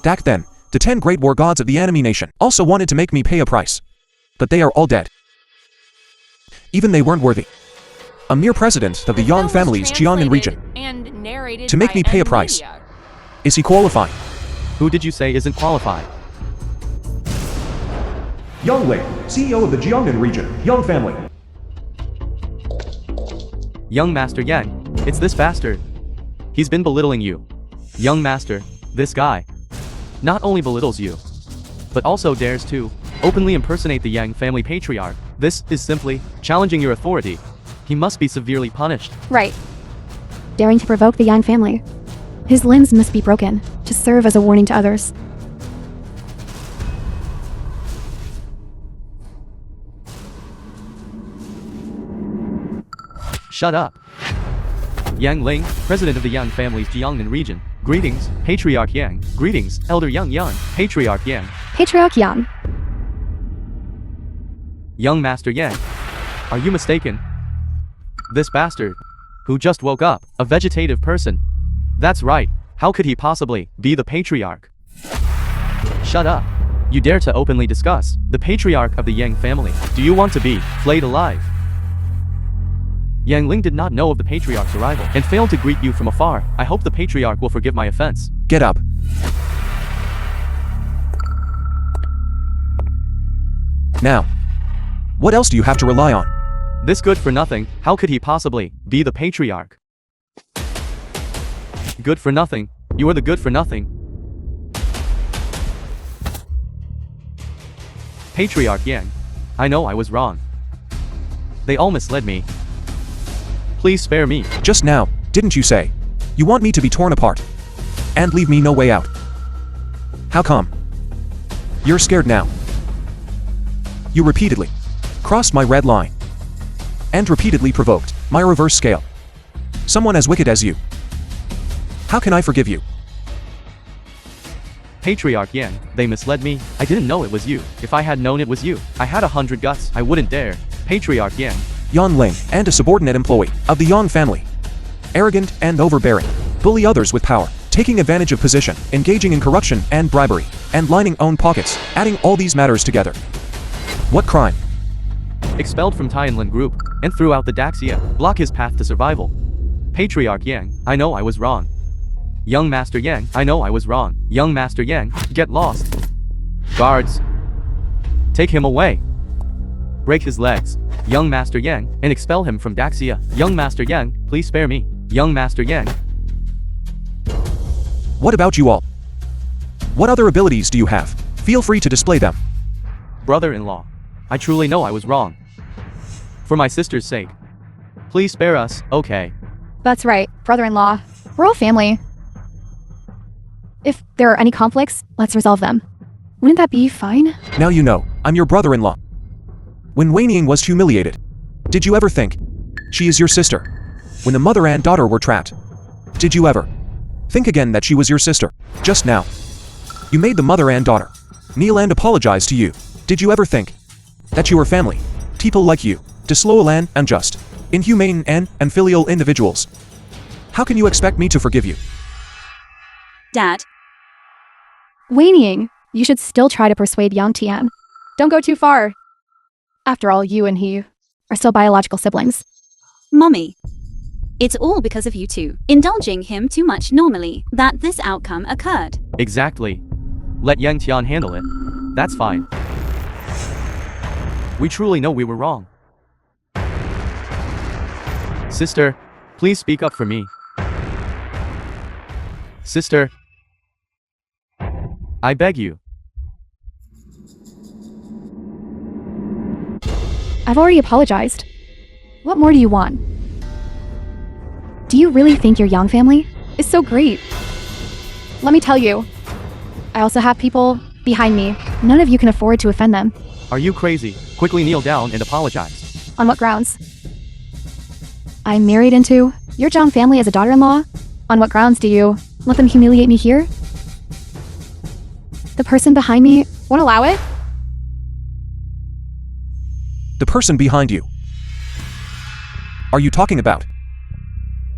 Speaker 3: Back then, the 10 great war gods of the enemy nation also wanted to make me pay a price. But they are all dead. Even they weren't worthy. A mere president of the Yang family's Jiangnan region.
Speaker 4: And narrated
Speaker 3: To make
Speaker 4: by
Speaker 3: me pay a price.
Speaker 4: Media.
Speaker 3: Is he qualified?
Speaker 2: Who did you say isn't qualified?
Speaker 3: Yang Ling, CEO of the Jiangnan region, Yang family.
Speaker 2: Young Master Yang, it's this bastard. He's been belittling you. Young Master, this guy, not only belittles you, but also dares to openly impersonate the Yang family patriarch. This is simply challenging your authority. He must be severely punished.
Speaker 6: Right. Daring to provoke the Yang family. His limbs must be broken, to serve as a warning to others.
Speaker 2: Shut up. Yang Ling, president of the Yang family's Jiangnan region. Greetings, Patriarch Yang. Greetings, Elder Yang. Patriarch Yang.
Speaker 6: Patriarch Yang.
Speaker 2: Young Master Yang. Are you mistaken? This bastard, who just woke up, a vegetative person. That's right, how could he possibly be the patriarch? Shut up. You dare to openly discuss the patriarch of the Yang family. Do you want to be flayed alive? Yang Ling did not know of the patriarch's arrival and failed to greet you from afar. I hope the patriarch will forgive my offense.
Speaker 3: Get up. Now, what else do you have to rely on?
Speaker 2: This good for nothing, how could he possibly be the patriarch? Good for nothing, you are the good for nothing. Patriarch Yang, I know I was wrong. They all misled me. Please spare me.
Speaker 3: Just now, didn't you say you want me to be torn apart and leave me no way out? How come? You're scared now. You repeatedly crossed my red line and repeatedly provoked my reverse scale. Someone as wicked as you. How can I forgive you?
Speaker 2: Patriarch Yang, they misled me. I didn't know it was you. If I had known it was you, I had 100 guts. I wouldn't dare. Patriarch Yang.
Speaker 3: Yang Ling, and a subordinate employee of the Yang family. Arrogant and overbearing. Bully others with power. Taking advantage of position. Engaging in corruption and bribery. And lining own pockets. Adding all these matters together. What crime?
Speaker 2: Expelled from Tianlin group, and throughout the Daxia, block his path to survival. Patriarch Yang, I know I was wrong. Young Master Yang, I know I was wrong. Young Master Yang, get lost. Guards, take him away. Break his legs, young Master Yang, and expel him from Daxia. Young Master Yang, please spare me. Young Master Yang.
Speaker 3: What about you all? What other abilities do you have? Feel free to display them.
Speaker 2: Brother-in-law, I truly know I was wrong. For my sister's sake, please spare us, okay?
Speaker 6: That's right, brother-in-law. We're all family. If there are any conflicts, let's resolve them. Wouldn't that be fine?
Speaker 3: Now you know, I'm your brother-in-law. When Wei Ying was humiliated, did you ever think she is your sister? When the mother and daughter were trapped, did you ever think again that she was your sister? Just now, you made the mother and daughter kneel and apologize to you. Did you ever think that you were family? People like you, disloyal and unjust, inhumane and unfilial individuals. How can you expect me to forgive you?
Speaker 1: Dad,
Speaker 6: Wei Ying, you should still try to persuade young Tian. Don't go too far. After all, you and he are still biological siblings.
Speaker 1: Mommy. It's all because of you two indulging him too much normally that this outcome occurred.
Speaker 2: Exactly. Let Yang Tian handle it. That's fine. We truly know we were wrong. Sister, please speak up for me. Sister, I beg you.
Speaker 6: I've already apologized. What more do you want? Do you really think your Yang family is so great? Let me tell you, I also have people behind me. None of you can afford to offend them.
Speaker 2: Are you crazy? Quickly kneel down and apologize.
Speaker 6: On what grounds? I'm married into your Jang family as a daughter-in-law? On what grounds do you let them humiliate me here? The person behind me won't allow it?
Speaker 3: The person behind you. Are you talking about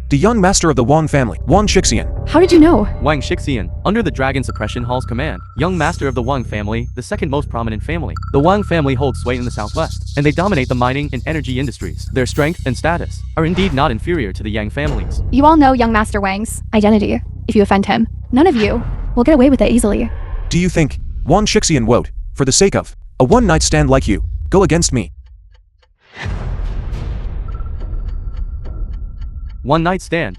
Speaker 3: the young master of the Wang family, Wang Shixian?
Speaker 6: How did you know?
Speaker 2: Wang Shixian, under the Dragon Suppression Hall's command, young master of the Wang family, the second most prominent family. The Wang family holds sway in the southwest, and they dominate the mining and energy industries. Their strength and status are indeed not inferior to the Yang families.
Speaker 6: You all know young Master Wang's identity. If you offend him, none of you will get away with it easily.
Speaker 3: Do you think Wang Shixian would, for the sake of a one-night stand like you, go against me?
Speaker 2: One night stand.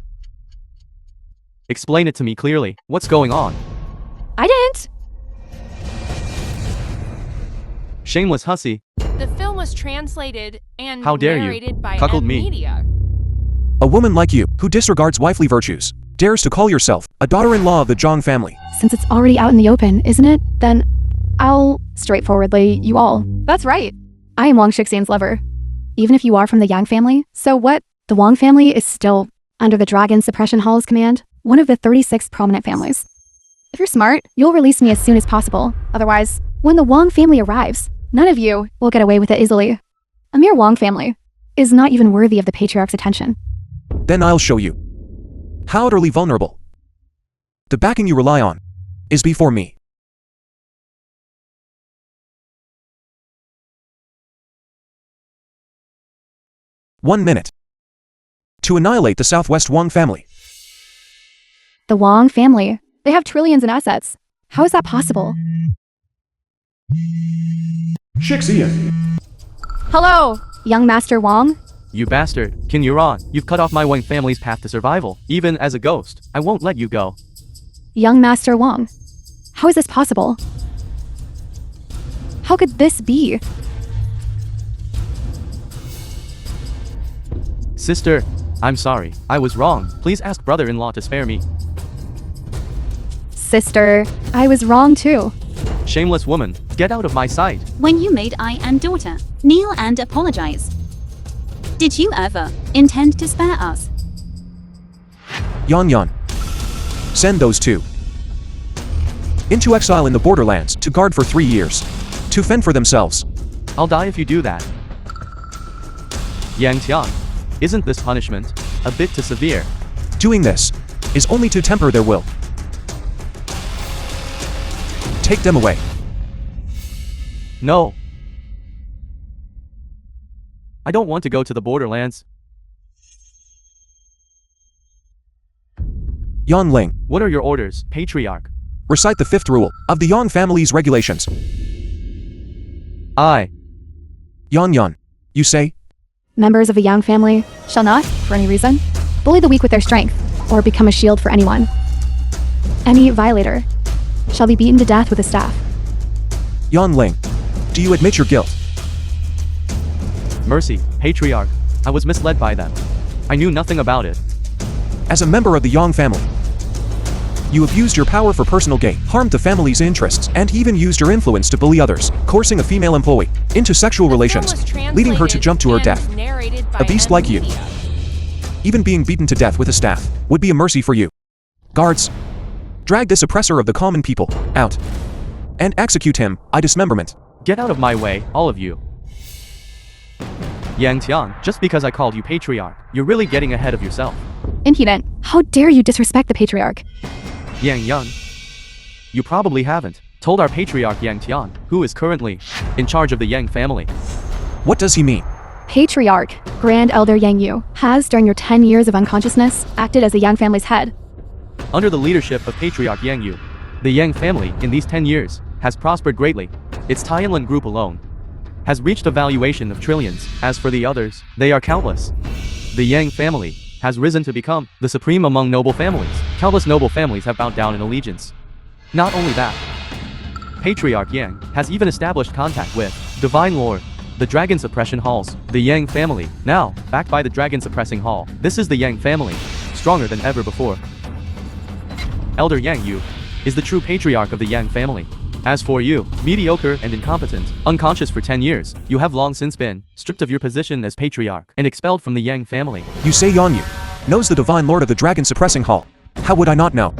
Speaker 2: Explain it to me clearly. What's going on?
Speaker 6: I didn't.
Speaker 2: Shameless hussy.
Speaker 4: The film was translated and
Speaker 2: How dare you?
Speaker 4: narrated by
Speaker 2: Cuckold me.
Speaker 4: Media.
Speaker 3: A woman like you, who disregards wifely virtues, dares to call yourself a daughter-in-law of the Zhang family.
Speaker 6: Since it's already out in the open, isn't it? Then I'll straightforwardly you all. That's right. I am Wang Shixian's lover. Even if you are from the Yang family, so what? The Wang family is still under the Dragon Suppression Hall's command, one of the 36 prominent families. If you're smart, you'll release me as soon as possible. Otherwise, when the Wang family arrives, none of you will get away with it easily. A mere Wang family is not even worthy of the Patriarch's attention.
Speaker 3: Then I'll show you how utterly vulnerable the backing you rely on is before me. One minute. To annihilate the Southwest Wang family.
Speaker 6: The Wang family, they have trillions in assets. How is that possible?
Speaker 3: Shixian.
Speaker 6: Hello, young Master Wang.
Speaker 2: You bastard. Qin Yuran, you've cut off my Wang family's path to survival. Even as a ghost, I won't let you go.
Speaker 6: Young Master Wang. How is this possible? How could this be?
Speaker 2: Sister, I'm sorry. I was wrong. Please ask brother-in-law to spare me.
Speaker 6: Sister, I was wrong too.
Speaker 2: Shameless woman, get out of my sight.
Speaker 1: when you made I and daughter kneel and apologize. Did you ever intend to spare us?
Speaker 3: Yan Yan. Send those two into exile in the borderlands to guard for 3 years, to fend for themselves.
Speaker 2: I'll die if you do that. Yang Tian, isn't this punishment a bit too severe?
Speaker 3: Doing this is only to temper their will. Take them away.
Speaker 2: No. I don't want to go to the borderlands.
Speaker 3: Yan Ling,
Speaker 2: What are your orders, Patriarch?
Speaker 3: recite the 5th rule of the Yan family's regulations.
Speaker 2: I.
Speaker 3: Yan Yan, you say?
Speaker 6: Members of the Yang family shall not, for any reason, bully the weak with their strength, or become a shield for anyone. Any violator shall be beaten to death with a staff.
Speaker 3: Ling, do you admit your guilt?
Speaker 2: Mercy, Patriarch. I was misled by them. I knew nothing about it.
Speaker 3: As a member of the Yang family, you have used your power for personal gain, harmed the family's interests, and even used your influence to bully others, coercing a female employee into sexual relations, leading her to jump to her death. A beast like you, even being beaten to death with a staff, would be a mercy for you. Guards, drag this oppressor of the common people out and execute him by dismemberment.
Speaker 2: Get out of my way, all of you. Yang Tian, just because I called you Patriarch, you're really getting ahead of yourself.
Speaker 6: Impudent. How dare you disrespect the Patriarch?
Speaker 2: Yang, you probably haven't told our Patriarch Yang Tian, who is currently in charge of the Yang family.
Speaker 3: What does he mean?
Speaker 6: Patriarch, Grand Elder Yang Yu, has, during your 10 years of unconsciousness, acted as the Yang family's head.
Speaker 2: Under the leadership of Patriarch Yang Yu, the Yang family, in these 10 years, has prospered greatly. Its Tian group alone has reached a valuation of trillions. As for the others, they are countless. The Yang family has risen to become the supreme among noble families. Countless noble families have bowed down in allegiance. Not only that, Patriarch Yang has even established contact with Divine Lord, the Dragon Suppression Halls. The Yang family, now backed by the Dragon Suppressing Hall. This is the Yang family, stronger than ever before. Elder Yang Yu is the true patriarch of the Yang family. As for you, mediocre and incompetent, unconscious for 10 years, you have long since been stripped of your position as patriarch and expelled from the Yang family.
Speaker 3: You say Yang Yu knows the Divine Lord of the Dragon Suppressing Hall. How would I not know?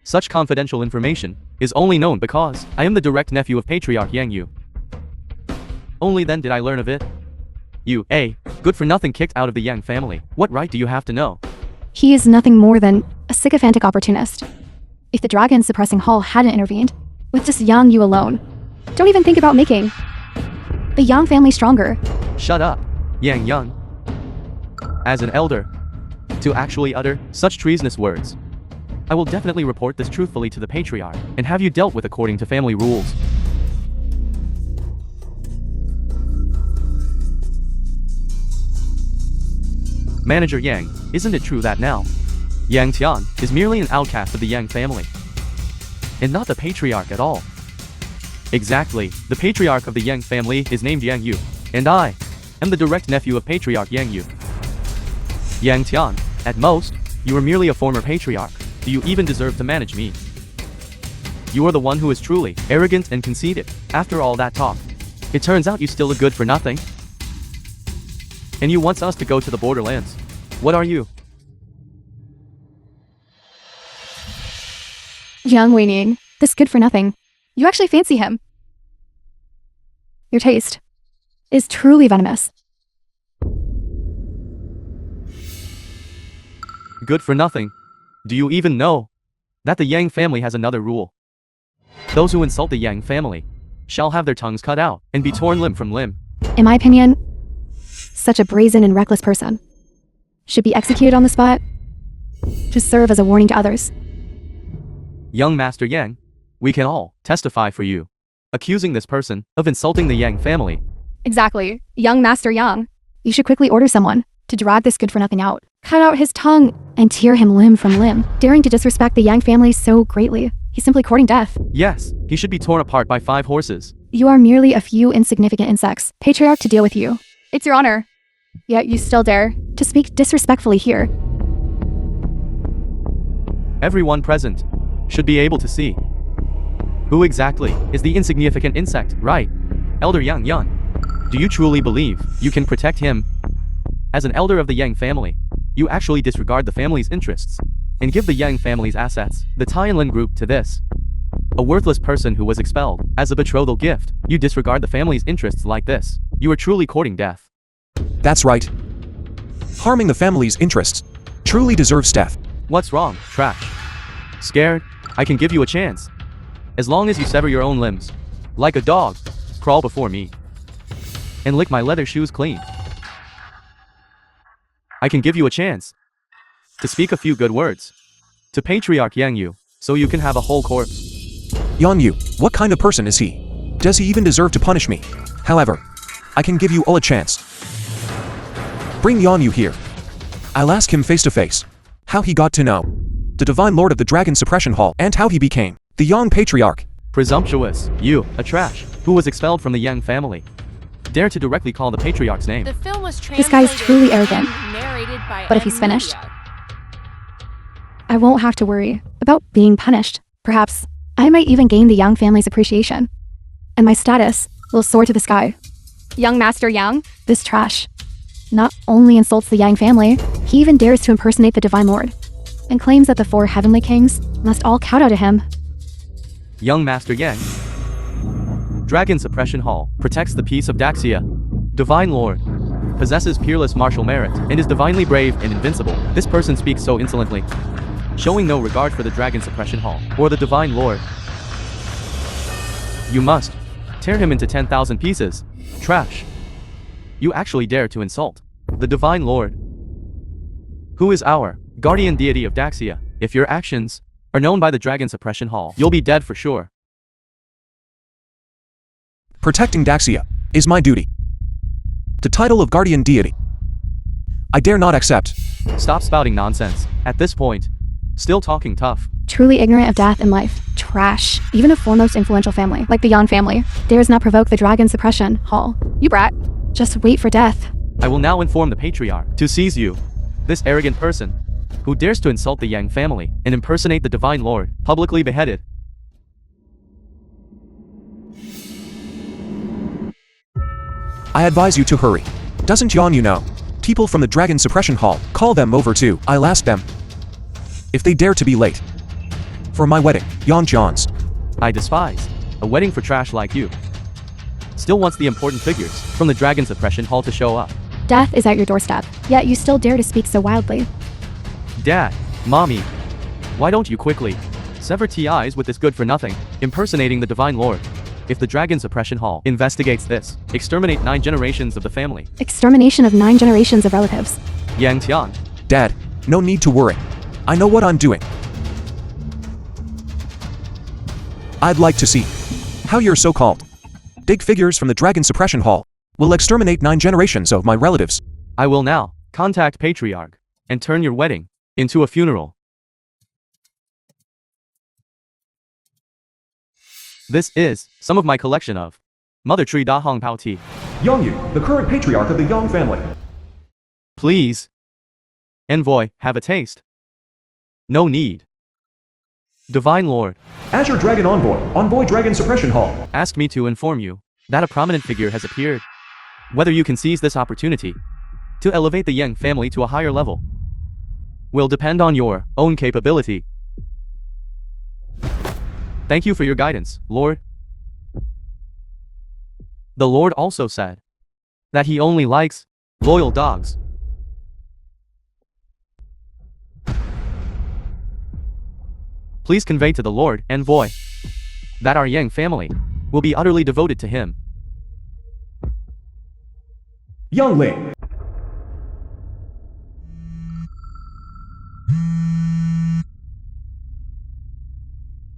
Speaker 2: Such confidential information is only known because I am the direct nephew of Patriarch Yang Yu. Only then did I learn of it. You, good for nothing, kicked out of the Yang family. What right do you have to know?
Speaker 6: He is nothing more than a sycophantic opportunist. If the Dragon Suppressing Hall hadn't intervened, with just Yang Yu alone, don't even think about making the Yang family stronger.
Speaker 2: Shut up, Yang. As an elder, to actually utter such treasonous words, I will definitely report this truthfully to the Patriarch and have you dealt with according to family rules. Manager Yang, isn't it true that now Yang Tian is merely an outcast of the Yang family and not the Patriarch at all? Exactly, the Patriarch of the Yang family is named Yang Yu, and I am the direct nephew of Patriarch Yang Yu. Yang Tian, at most, you are merely a former Patriarch. Do you even deserve to manage me? You are the one who is truly arrogant and conceited. After all that talk, it turns out you still look good for nothing. And you want us to go to the borderlands. What are you?
Speaker 6: Yang Weining, this good for nothing. You actually fancy him. Your taste is truly venomous.
Speaker 2: Good for nothing. Do you even know that the Yang family has another rule? Those who insult the Yang family shall have their tongues cut out and be torn limb from limb.
Speaker 6: In my opinion, such a brazen and reckless person should be executed on the spot to serve as a warning to others.
Speaker 2: Young Master Yang, we can all testify for you, accusing this person of insulting the Yang family.
Speaker 6: Exactly. Young Master Yang, you should quickly order someone to drag this good for nothing out, cut out his tongue, and tear him limb from limb, daring to disrespect the Yang family so greatly. He's simply courting death.
Speaker 2: Yes, he should be torn apart by 5 horses.
Speaker 6: You are merely a few insignificant insects. Patriarch to deal with you. It's your honor. Yet you still dare to speak disrespectfully here.
Speaker 2: Everyone present should be able to see who exactly is the insignificant insect, right? Elder Yang Yun, do you truly believe you can protect him? As an elder of the Yang family, you actually disregard the family's interests and give the Yang family's assets, the Tianlin group, to this, a worthless person who was expelled as a betrothal gift. You disregard the family's interests like this. You are truly courting death.
Speaker 3: That's right. Harming the family's interests truly deserves death.
Speaker 2: What's wrong, trash? Scared? I can give you a chance. As long as you sever your own limbs, like a dog, crawl before me, and lick my leather shoes clean. I can give you a chance to speak a few good words to Patriarch Yang Yu, so you can have a whole corpse.
Speaker 3: Yang Yu, what kind of person is he? Does he even deserve to punish me? However, I can give you all a chance. Bring Yang Yu here. I'll ask him face to face how he got to know the Divine Lord of the Dragon Suppression Hall, and how he became the Yang Patriarch.
Speaker 2: Presumptuous. You, a trash, who was expelled from the Yang family. Dare to directly call the Patriarch's name.
Speaker 4: The film was
Speaker 6: This guy's
Speaker 4: translated
Speaker 6: truly arrogant.
Speaker 4: and narrated by
Speaker 6: But if he's finished,
Speaker 4: Emilia.
Speaker 6: I won't have to worry about being punished. Perhaps I might even gain the Yang family's appreciation. And my status will soar to the sky. Young Master Yang, this trash, not only insults the Yang family, he even dares to impersonate the Divine Lord, and claims that the 4 heavenly kings must all kowtow to him.
Speaker 2: Young Master Yang. Dragon Suppression Hall protects the peace of Daxia. Divine Lord. Possesses peerless martial merit and is divinely brave and invincible. This person speaks so insolently, showing no regard for the Dragon Suppression Hall or the Divine Lord. You must tear him into 10,000 pieces. Trash. You actually dare to insult the Divine Lord, who is our guardian deity of Daxia. If your actions are known by the Dragon Suppression Hall, you'll be dead for sure.
Speaker 3: Protecting Daxia is my duty. The title of guardian deity I dare not accept.
Speaker 2: Stop spouting nonsense. At this point, still talking tough.
Speaker 6: Truly ignorant of death and life. Trash. Even a foremost influential family, like the Yan family, dares not provoke the Dragon Suppression Hall. You brat. Just wait for death.
Speaker 2: I will now inform the Patriarch to seize you. This arrogant person, who dares to insult the Yang family and impersonate the Divine Lord, publicly beheaded.
Speaker 3: I advise you to hurry. Doesn't Yang Yu know? People from the Dragon Suppression Hall, call them over too. I'll ask them if they dare to be late for my wedding. Yang John's.
Speaker 2: I despise a wedding for trash like you. Still wants the important figures from the Dragon Suppression Hall to show up.
Speaker 6: Death is at your doorstep, yet you still dare to speak so wildly.
Speaker 2: Dad, Mommy, why don't you quickly sever TIs with this good-for-nothing, impersonating the Divine Lord? If the Dragon Suppression Hall investigates this, exterminate 9 generations of the family.
Speaker 6: Extermination of 9 generations of relatives.
Speaker 2: Yang Tian.
Speaker 3: Dad, no need to worry. I know what I'm doing. I'd like to see how your so-called big figures from the Dragon Suppression Hall will exterminate 9 generations of my relatives.
Speaker 2: I will now contact Patriarch and turn your wedding into a funeral. This is some of my collection of Mother Tree Da Hong Pao tea.
Speaker 3: Yang Yu, the current patriarch of the Yang family.
Speaker 2: Please, Envoy, have a taste. No need. Divine Lord,
Speaker 3: Azure Dragon Envoy Dragon Suppression Hall.
Speaker 2: asked me to inform you that a prominent figure has appeared. Whether you can seize this opportunity to elevate the Yang family to a higher level will depend on your own capability. Thank you for your guidance, Lord. The Lord also said that he only likes loyal dogs. Please convey to the Lord, Envoy, that our Yang family will be utterly devoted to him.
Speaker 3: Young Ling.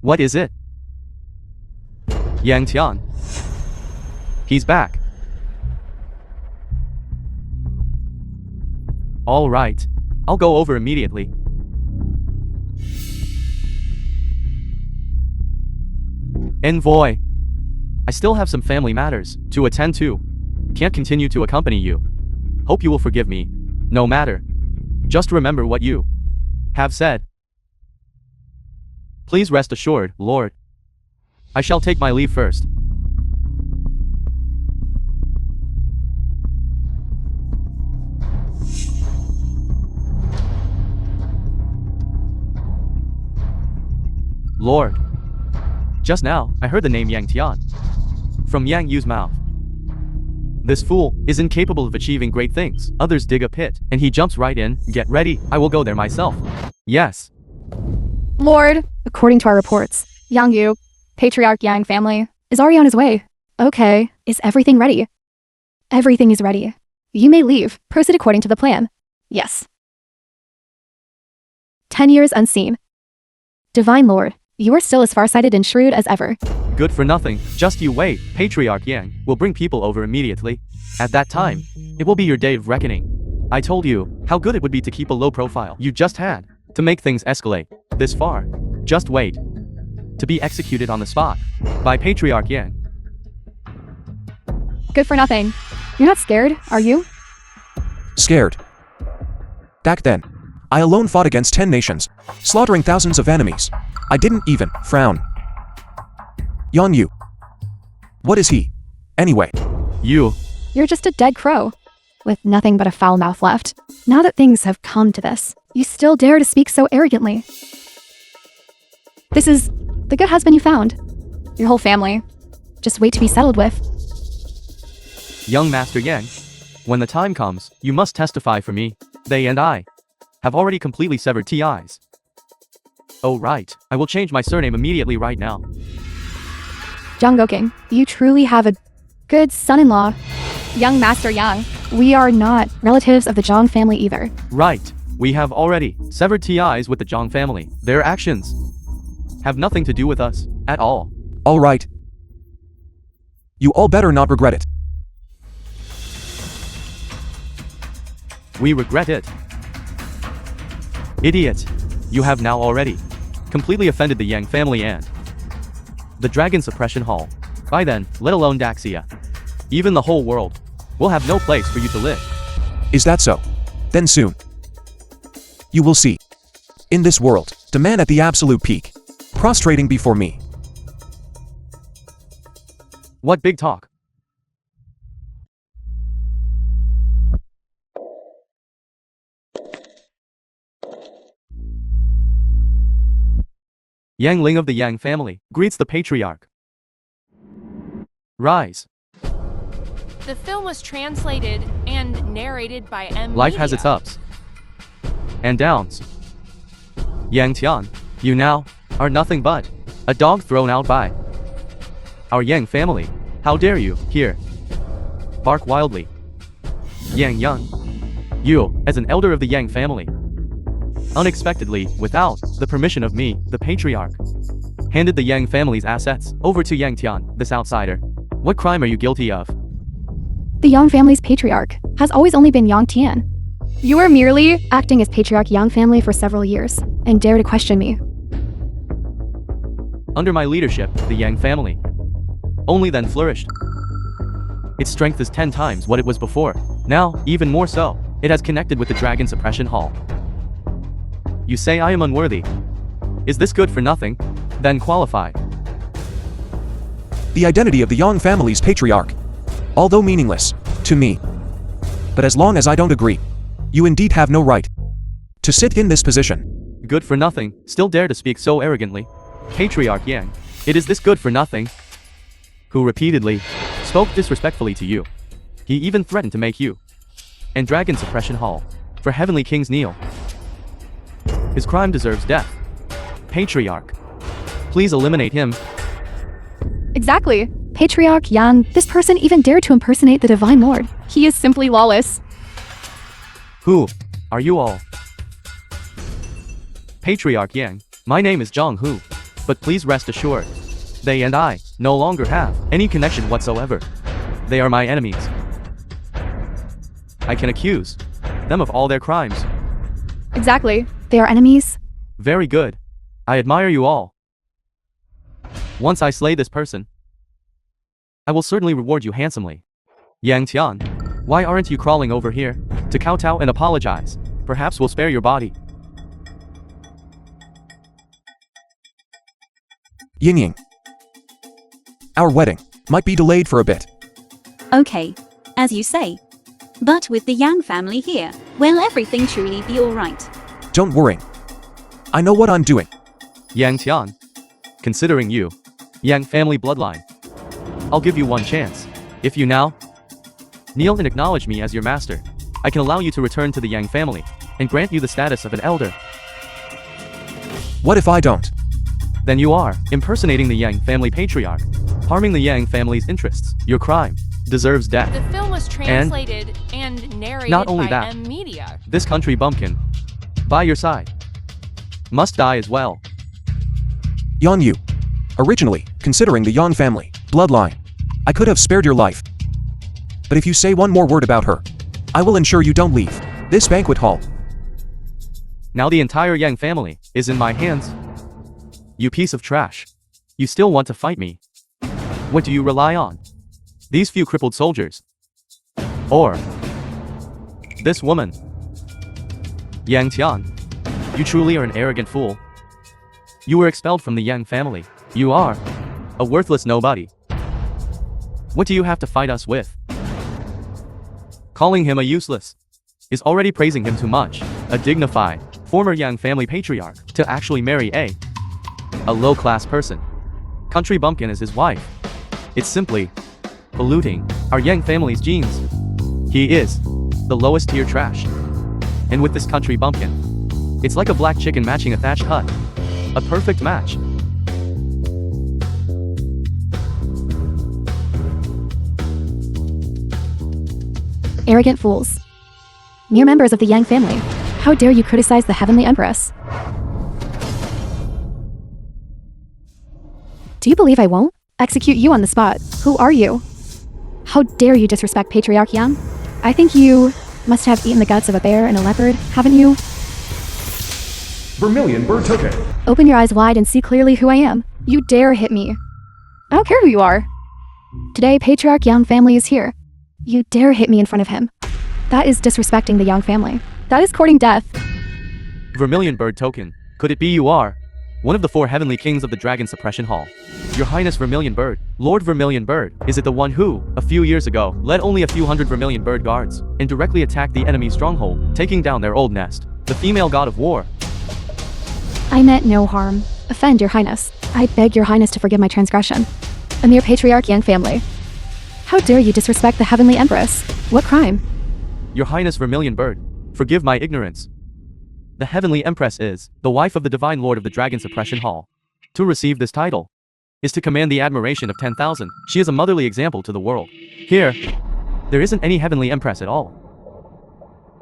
Speaker 2: What is it? Yang Tian. He's back. All right. I'll go over immediately. Envoy. I still have some family matters to attend to. Can't continue to accompany you. Hope you will forgive me. No matter. Just remember what you have said. Please rest assured, Lord. I shall take my leave first. Lord. Just now, I heard the name Yang Tian from Yang Yu's mouth. This fool is incapable of achieving great things. Others dig a pit, and he jumps right in. Get ready, I will go there myself. Yes.
Speaker 6: Lord, according to our reports, Yang Yu, Patriarch Yang family, is already on his way. Okay, is everything ready? Everything is ready. You may leave. Proceed according to the plan. Yes. 10 years unseen. Divine Lord, you are still as farsighted and shrewd as ever.
Speaker 2: Good for nothing, just you wait. Patriarch Yang will bring people over immediately. At that time, it will be your day of reckoning. I told you how good it would be to keep a low profile. You just had to make things escalate this far. Just wait. To be executed on the spot by Patriarch Yang.
Speaker 6: Good for nothing. You're not scared, are you?
Speaker 3: Scared. Back then, I alone fought against 10 nations, slaughtering thousands of enemies. I didn't even frown. Yang Yu. What is he? Anyway.
Speaker 2: You.
Speaker 6: You're just a dead crow, with nothing but a foul mouth left. Now that things have come to this, you still dare to speak so arrogantly. This is the good husband you found. Your whole family. Just wait to be settled with.
Speaker 2: Young Master Yang, when the time comes, you must testify for me. They and I have already completely severed ties. Oh right, I will change my surname immediately right now.
Speaker 6: Jang, you truly have a good son-in-law. Young Master Yang, we are not relatives of the Jang family either.
Speaker 2: Right, we have already severed ties with the Jang family. Their actions have nothing to do with us at all.
Speaker 3: All right. You all better not regret it.
Speaker 2: We regret it. Idiot. You have now already completely offended the Yang family and the Dragon Suppression Hall. By then, let alone Daxia, even the whole world will have no place for you to live.
Speaker 3: Is that so? Then soon. You will see. In this world, the man at the absolute peak, prostrating before me.
Speaker 2: What big talk? Yang Ling of the Yang family greets the Patriarch. Rise.
Speaker 4: The film was translated and narrated by M.
Speaker 2: Life has its ups and downs. Yang Tian, you now are nothing but a dog thrown out by our Yang family. How dare you, here, bark wildly. Yang you, as an elder of the Yang family, unexpectedly, without the permission of me, the Patriarch, handed the Yang family's assets over to Yang Tian, this outsider. What crime are you guilty of?
Speaker 6: The Yang family's patriarch has always only been Yang Tian. You were merely acting as Patriarch Yang family for several years, and dare to question me.
Speaker 2: Under my leadership, the Yang family only then flourished. Its strength is 10 times what it was before. Now, even more so, it has connected with the Dragon Suppression Hall. You say I am unworthy. Is this good for nothing? Then qualified.
Speaker 3: The identity of the Yang family's patriarch, although meaningless to me. But as long as I don't agree, you indeed have no right to sit in this position.
Speaker 2: Good for nothing, still dare to speak so arrogantly. Patriarch Yang, it is this good for nothing who repeatedly spoke disrespectfully to you. He even threatened to make you and Dragon Suppression Hall for Heavenly Kings kneel. His crime deserves death. Patriarch, please eliminate him.
Speaker 6: Exactly. Patriarch Yang, this person even dared to impersonate the Divine Lord. He is simply lawless.
Speaker 2: Who are you all? Patriarch Yang, my name is Zhang Hu, but please rest assured, they and I no longer have any connection whatsoever. They are my enemies. I can accuse them of all their crimes.
Speaker 6: Exactly. They are enemies.
Speaker 2: Very good. I admire you all. Once I slay this person, I will certainly reward you handsomely. Yang Tian, why aren't you crawling over here to kowtow and apologize? Perhaps we'll spare your body.
Speaker 3: Ying. Our wedding might be delayed for a bit.
Speaker 1: Okay, as you say. But with the Yang family here, will everything truly be alright?
Speaker 3: Don't worry. I know what I'm doing.
Speaker 2: Yang Tian, considering you, Yang family bloodline, I'll give you one chance. If you now kneel and acknowledge me as your master, I can allow you to return to the Yang family and grant you the status of an elder.
Speaker 3: What if I don't?
Speaker 2: Then you are impersonating the Yang family patriarch, harming the Yang family's interests. Your crime deserves death.
Speaker 4: The film was translated and narrated
Speaker 2: not only
Speaker 4: by
Speaker 2: that,
Speaker 4: M. Media.
Speaker 2: This country bumpkin, by your side, must die as well.
Speaker 3: Yang Yu. Originally, considering the Yang family bloodline, I could have spared your life. But if you say one more word about her, I will ensure you don't leave this banquet hall.
Speaker 2: Now the entire Yang family is in my hands. You piece of trash. You still want to fight me? What do you rely on? These few crippled soldiers? Or this woman? Yang Tian, you truly are an arrogant fool. You were expelled from the Yang family. You are a worthless nobody. What do you have to fight us with? Calling him a useless is already praising him too much. A dignified former Yang family patriarch to actually marry a low-class person. Country bumpkin as his wife. It's simply polluting our Yang family's genes. He is the lowest tier trash. And with this country bumpkin, it's like a black chicken matching a thatched hut. A perfect match.
Speaker 6: Arrogant fools. Mere members of the Yang family. How dare you criticize the Heavenly Empress? Do you believe I won't execute you on the spot? Who are you? How dare you disrespect Patriarch Yang? I think you must have eaten the guts of a bear and a leopard, haven't you?
Speaker 3: Vermilion bird token.
Speaker 6: Open your eyes wide and see clearly who I am. You dare hit me. I don't care who you are. Today, Patriarch Yang family is here. You dare hit me in front of him. That is disrespecting the Yang family. That is courting death.
Speaker 2: Vermilion bird token. Could it be you are one of the 4 heavenly kings of the Dragon Suppression Hall? Your Highness Vermilion Bird, Lord Vermilion Bird, is it the one who, a few years ago, led only a few hundred Vermilion Bird guards and directly attacked the enemy's stronghold, taking down their old nest, the female god of war?
Speaker 6: I meant no harm. Offend your Highness. I beg your Highness to forgive my transgression. A mere Patriarch Yang family. How dare you disrespect the Heavenly Empress? What crime?
Speaker 2: Your Highness Vermilion Bird, forgive my ignorance. The Heavenly Empress is the wife of the Divine Lord of the Dragon Suppression Hall. To receive this title is to command the admiration of 10,000. She is a motherly example to the world. Here, there isn't any Heavenly Empress at all.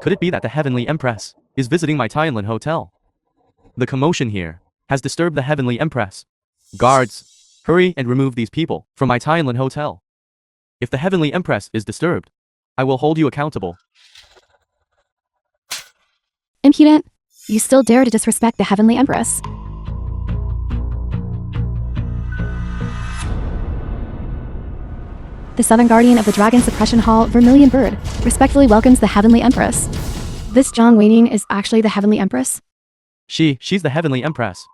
Speaker 2: Could it be that the Heavenly Empress is visiting my Tianlin hotel? The commotion here has disturbed the Heavenly Empress. Guards, hurry and remove these people from my Tianlin hotel. If the Heavenly Empress is disturbed, I will hold you accountable.
Speaker 6: Impudent! You still dare to disrespect the Heavenly Empress. The Southern Guardian of the Dragon Suppression Hall, Vermilion Bird, respectfully welcomes the Heavenly Empress. This Jang Yu is actually the Heavenly Empress?
Speaker 2: She's the Heavenly Empress.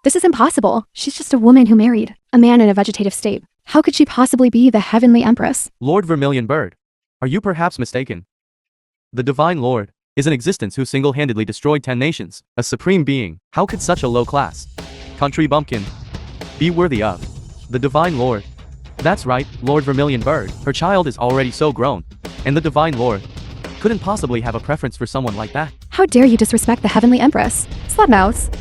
Speaker 6: This is impossible. She's just a woman who married a man in a vegetative state. How could she possibly be the Heavenly Empress?
Speaker 2: Lord Vermilion Bird, are you perhaps mistaken? The Divine Lord is an existence who single-handedly destroyed 10 nations, a supreme being. How could such a low-class country bumpkin be worthy of the Divine Lord? That's right, Lord Vermilion Bird. Her child is already so grown, and the Divine Lord couldn't possibly have a preference for someone like that.
Speaker 6: How dare you disrespect the Heavenly Empress? Slutmouths.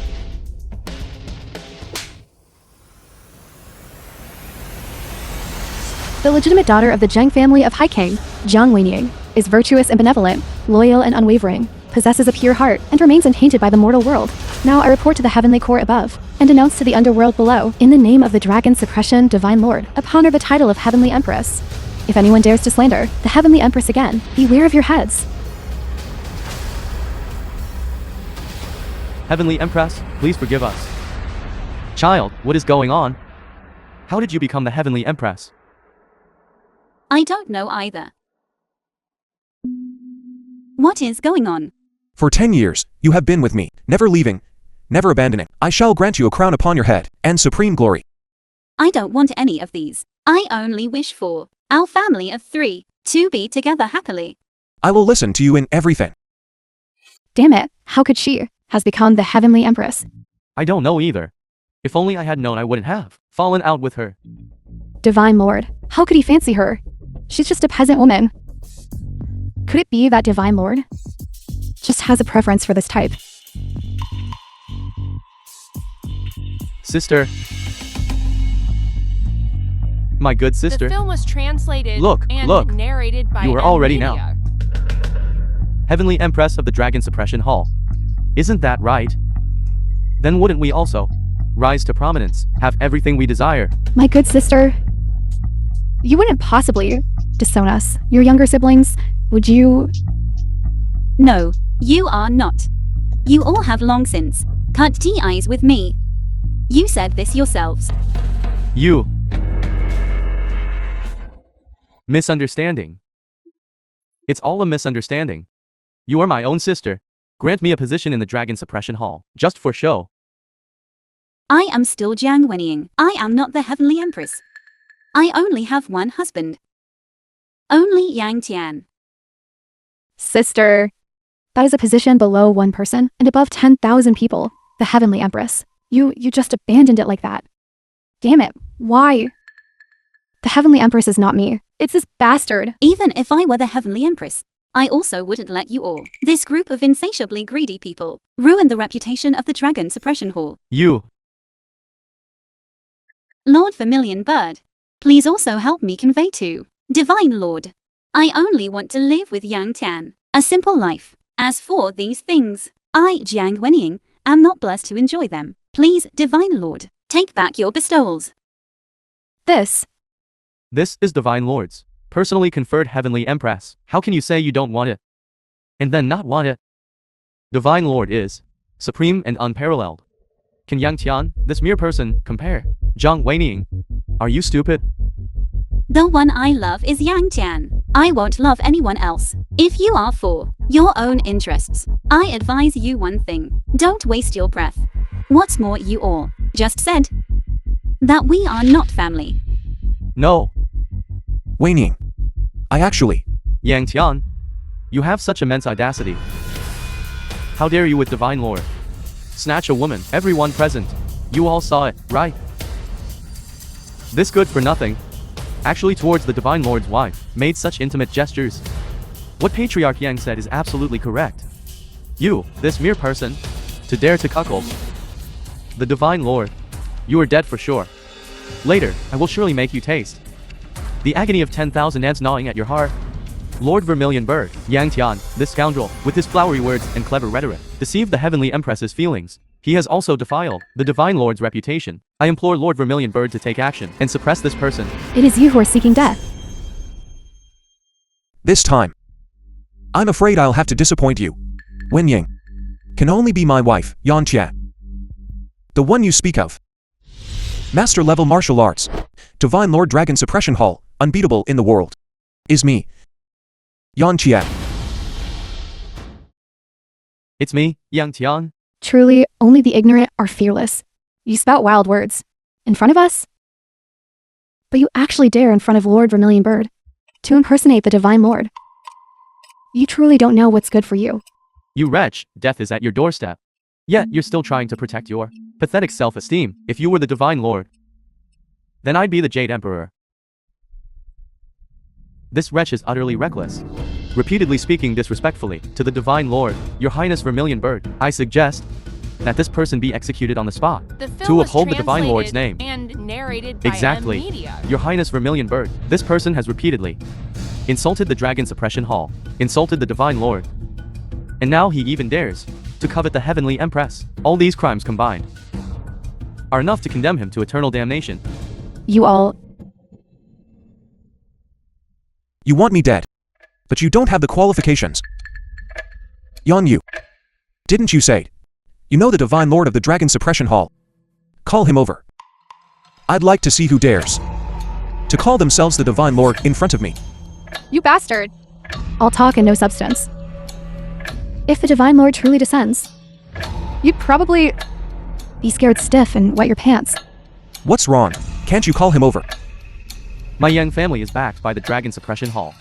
Speaker 6: The legitimate daughter of the Jang family of Haikang, Jang Yu, is virtuous and benevolent, loyal and unwavering, possesses a pure heart, and remains untainted by the mortal world. Now I report to the heavenly court above, and announce to the underworld below, in the name of the Dragon Suppression Divine Lord, upon her the title of Heavenly Empress. If anyone dares to slander the Heavenly Empress again, beware of your heads.
Speaker 2: Heavenly Empress, please forgive us. Child, what is going on? How did you become the Heavenly Empress?
Speaker 1: I don't know either. What is going on?
Speaker 3: For 10 years, you have been with me, never leaving, never abandoning. I shall grant you a crown upon your head, and supreme glory.
Speaker 1: I don't want any of these. I only wish for our family of 3 to be together happily.
Speaker 3: I will listen to you in everything.
Speaker 6: Damn it, how could she has become the Heavenly Empress?
Speaker 2: I don't know either. If only I had known, I wouldn't have fallen out with her.
Speaker 6: Divine Lord, how could he fancy her? She's just a peasant woman. Could it be that Divine Lord just has a preference for this type?
Speaker 2: Sister. My good sister.
Speaker 4: The film was translated
Speaker 2: Look,
Speaker 4: and narrated by
Speaker 2: you are all ready
Speaker 4: NVIDIA.
Speaker 2: now. Heavenly Empress of the Dragon Suppression Hall. Isn't that right? Then wouldn't we also rise to prominence, have everything we desire?
Speaker 6: My good sister, you wouldn't possibly disown us. Your younger siblings, would you?
Speaker 1: No, you are not. You all have long since cut ties with me. You said this yourselves.
Speaker 2: You. Misunderstanding. It's all a misunderstanding. You are my own sister. Grant me a position in the Dragon Suppression Hall, just for show.
Speaker 1: I am still Jang Wenying. I am not the Heavenly Empress. I only have one husband. Only Yang Tian.
Speaker 6: Sister. That is a position below one person and above 10,000 people. The Heavenly Empress. You just abandoned it like that. Damn it. Why? The Heavenly Empress is not me. It's this bastard.
Speaker 1: Even if I were the Heavenly Empress, I also wouldn't let you all, this group of insatiably greedy people, ruin the reputation of the Dragon Suppression Hall.
Speaker 2: You.
Speaker 1: Lord Vermilion Bird, please also help me convey to Divine Lord. I only want to live with Yang Tian, a simple life. As for these things, I, Jiang Wenying, am not blessed to enjoy them. Please, Divine Lord, take back your bestowals.
Speaker 6: This
Speaker 2: Is Divine Lord's personally conferred Heavenly Empress. How can you say you don't want it? And then not want it? Divine Lord is supreme and unparalleled. Can Yang Tian, this mere person, compare? Jiang Wenying, are you stupid?
Speaker 1: The one I love is Yang Tian. I won't love anyone else. If you are for your own interests, I advise you one thing. Don't waste your breath. What's more, you all just said that we are not family.
Speaker 2: No.
Speaker 3: Wenying. I actually.
Speaker 2: Yang Tian, you have such immense audacity. How dare you with Divine Lord? Snatch a woman, everyone present. You all saw it, right? This good for nothing. Actually towards the Divine Lord's wife, made such intimate gestures. What Patriarch Yang said is absolutely correct. You, this mere person, to dare to cuckold the Divine Lord, you are dead for sure. Later, I will surely make you taste the agony of 10,000 ants gnawing at your heart. Lord Vermilion Bird, Yang Tian, this scoundrel, with his flowery words and clever rhetoric, deceived the Heavenly Empress's feelings. He has also defiled the Divine Lord's reputation. I implore Lord Vermilion Bird to take action and suppress this person.
Speaker 6: It is you who are seeking death.
Speaker 3: This time. I'm afraid I'll have to disappoint you. Wenying can only be my wife, Yan Tian. The one you speak of. Master level martial arts. Divine Lord Dragon Suppression Hall, unbeatable in the world. Is me. Yan Tian.
Speaker 2: It's me, Yang Tian.
Speaker 6: Truly, only the ignorant are fearless. You spout wild words. In front of us? But you actually dare in front of Lord Vermilion Bird to impersonate the Divine Lord. You truly don't know what's good for you.
Speaker 2: You wretch, death is at your doorstep. Yet you're still trying to protect your pathetic self-esteem. If you were the Divine Lord, then I'd be the Jade Emperor. This wretch is utterly reckless. Repeatedly speaking disrespectfully to the Divine Lord, Your Highness Vermilion Bird, I suggest that this person be executed on the spot to uphold the Divine Lord's name.
Speaker 4: And narrated by
Speaker 2: Exactly.
Speaker 4: media.
Speaker 2: Your Highness Vermilion Bird, this person has repeatedly insulted the Dragon Suppression Hall, insulted the Divine Lord, and now he even dares to covet the Heavenly Empress. All these crimes combined are enough to condemn him to eternal damnation.
Speaker 6: You all.
Speaker 3: You want me dead. But you don't have the qualifications. Yan Yu. Didn't you say? You know the Divine Lord of the Dragon Suppression Hall. Call him over. I'd like to see who dares to call themselves the Divine Lord in front of me.
Speaker 6: You bastard! All talk and no substance. If the Divine Lord truly descends, you'd probably be scared stiff and wet your pants.
Speaker 3: What's wrong? Can't you call him over?
Speaker 2: My Yang family is backed by the Dragon Suppression Hall.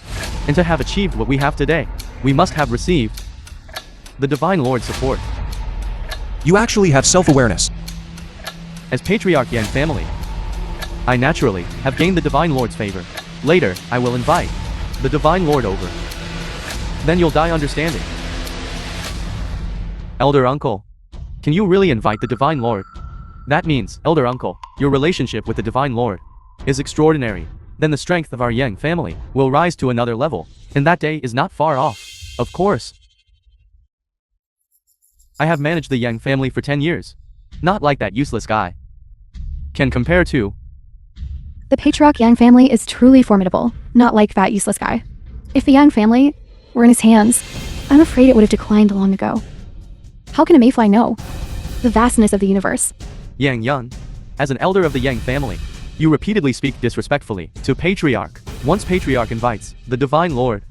Speaker 2: And to have achieved what we have today, we must have received the Divine Lord's support.
Speaker 3: You actually have self-awareness.
Speaker 2: As Patriarch Yang family, I naturally have gained the Divine Lord's favor. Later, I will invite the Divine Lord over. Then you'll die understanding. Elder Uncle, can you really invite the Divine Lord? That means, Elder Uncle, your relationship with the Divine Lord is extraordinary. Then the strength of our Yang family will rise to another level, and that day is not far off. Of course. I have managed the Yang family for 10 years. Not like that useless guy can compare to.
Speaker 6: The Patriarch Yang family is truly formidable, not like that useless guy. If the Yang family were in his hands, I'm afraid it would have declined long ago. How can a mayfly know the vastness of the universe?
Speaker 2: Yang Yun, as an elder of the Yang family, you repeatedly speak disrespectfully to Patriarch. Once Patriarch invites the Divine Lord